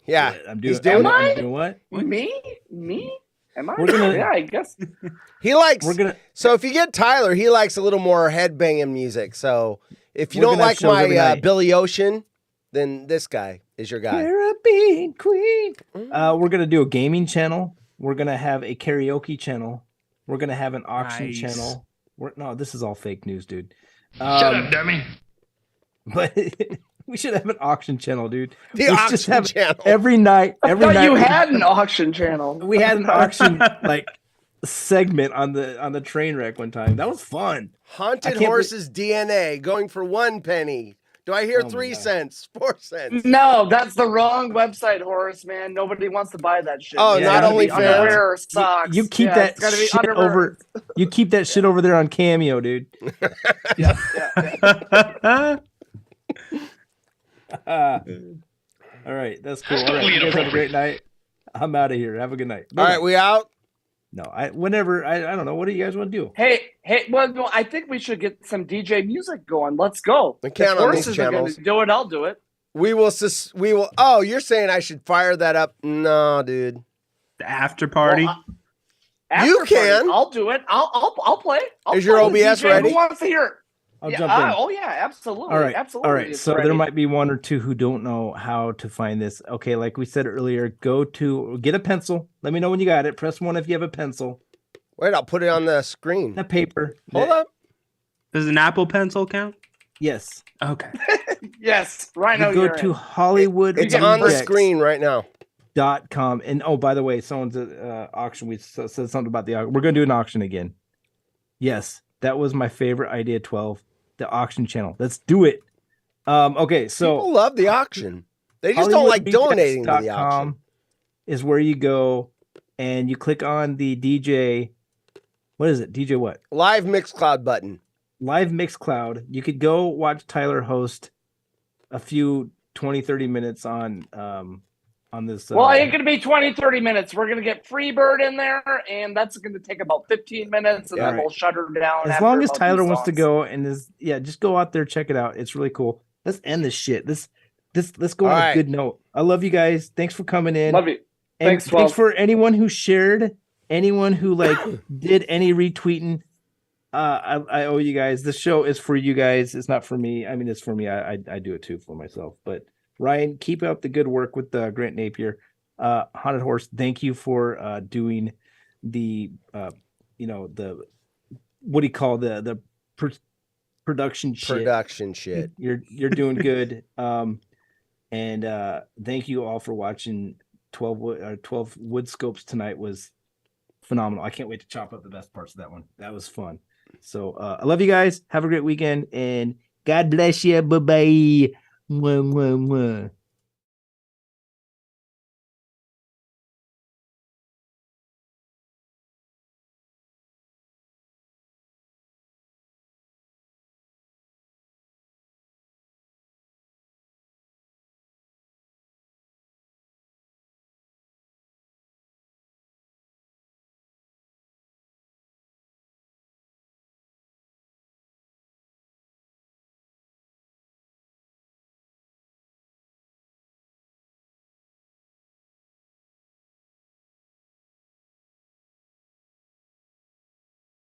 Yeah. What? I'm doing, he's doing I'm it. doing what? Me? Am I? We're gonna- Yeah, I guess. He likes. We're gonna. So if you get Tyler, he likes a little more headbanging music. So if you We're don't gonna have like shows every my night. Billy Ocean, then this guy is your guy. Caribbean Queen. We're gonna do a gaming channel. We're gonna have a karaoke channel. We're gonna have an auction Nice. channel. No, this is all fake news, dude. Shut up, dummy. But we should have an auction channel, dude. The We auction just have channel. Every night. I thought you had an auction channel. We had an auction like segment on the train wreck one time. That was fun. Haunted horses DNA going for 1 penny. Do I hear 3 cents, 4 cents? No, that's the wrong website, Horace, man. Nobody wants to buy that shit. Oh, not only underwear or socks. You keep that shit over. You keep that shit over there on Cameo, dude. All right, that's cool. All right, you guys have a great night. I'm out of here. Have a good night. All right, we out. No, I don't know. What do you guys want to do? Hey, well, no, I think we should get some DJ music going. Let's go. We can't on these channels. Do it. I'll do it. We will. Oh, you're saying I should fire that up? No, dude. The after party. Well, you can. Party, I'll do it. I'll play. Is your OBS ready? Who wants to hear it? I'll jump in. Oh yeah, absolutely. All right, absolutely. all right. So there might be one or two who don't know how to find this. Okay, like we said earlier, get a pencil. Let me know when you got it. Press 1 if you have a pencil. Wait, I'll put it on the screen. The paper. Hold up. Does an Apple Pencil count? Yes. Okay. Yes. Rhino, you go to Hollywood. It's on the screen right now. .com. And oh, by the way, someone's auction. We said something about the auction. We're going to do an auction again. Yes, that was my favorite idea. 12, the auction channel. Let's do it. Okay, so people love the auction. They just don't like donating to the auction. Is where you go and you click on the DJ. What is it? DJ what? Live Mixcloud button. Live Mixcloud. You could go watch Tyler host a few 20-30 minutes on this. Well, it ain't going to be 20-30 minutes. We're going to get Freebird in there, and that's going to take about 15 minutes, and then we'll shut her down. As long as Tyler wants to go just go out there, check it out. It's really cool. Let's end this shit. Let's go on a good note. I love you guys. Thanks for coming in. Love you. And thanks for anyone who shared, anyone who did any retweeting. I owe you guys. This show is for you guys. It's not for me. I mean, it's for me. I do it too for myself. But Ryan, keep up the good work with Grant Napier. Haunted Horse, thank you for doing the the what do you call the production shit. You're doing good. And thank you all for watching. 12 Woodscopes tonight was phenomenal. I can't wait to chop up the best parts of that one. That was fun. So I love you guys. Have a great weekend and God bless you. Bye bye. Mwah, mwah, mwah.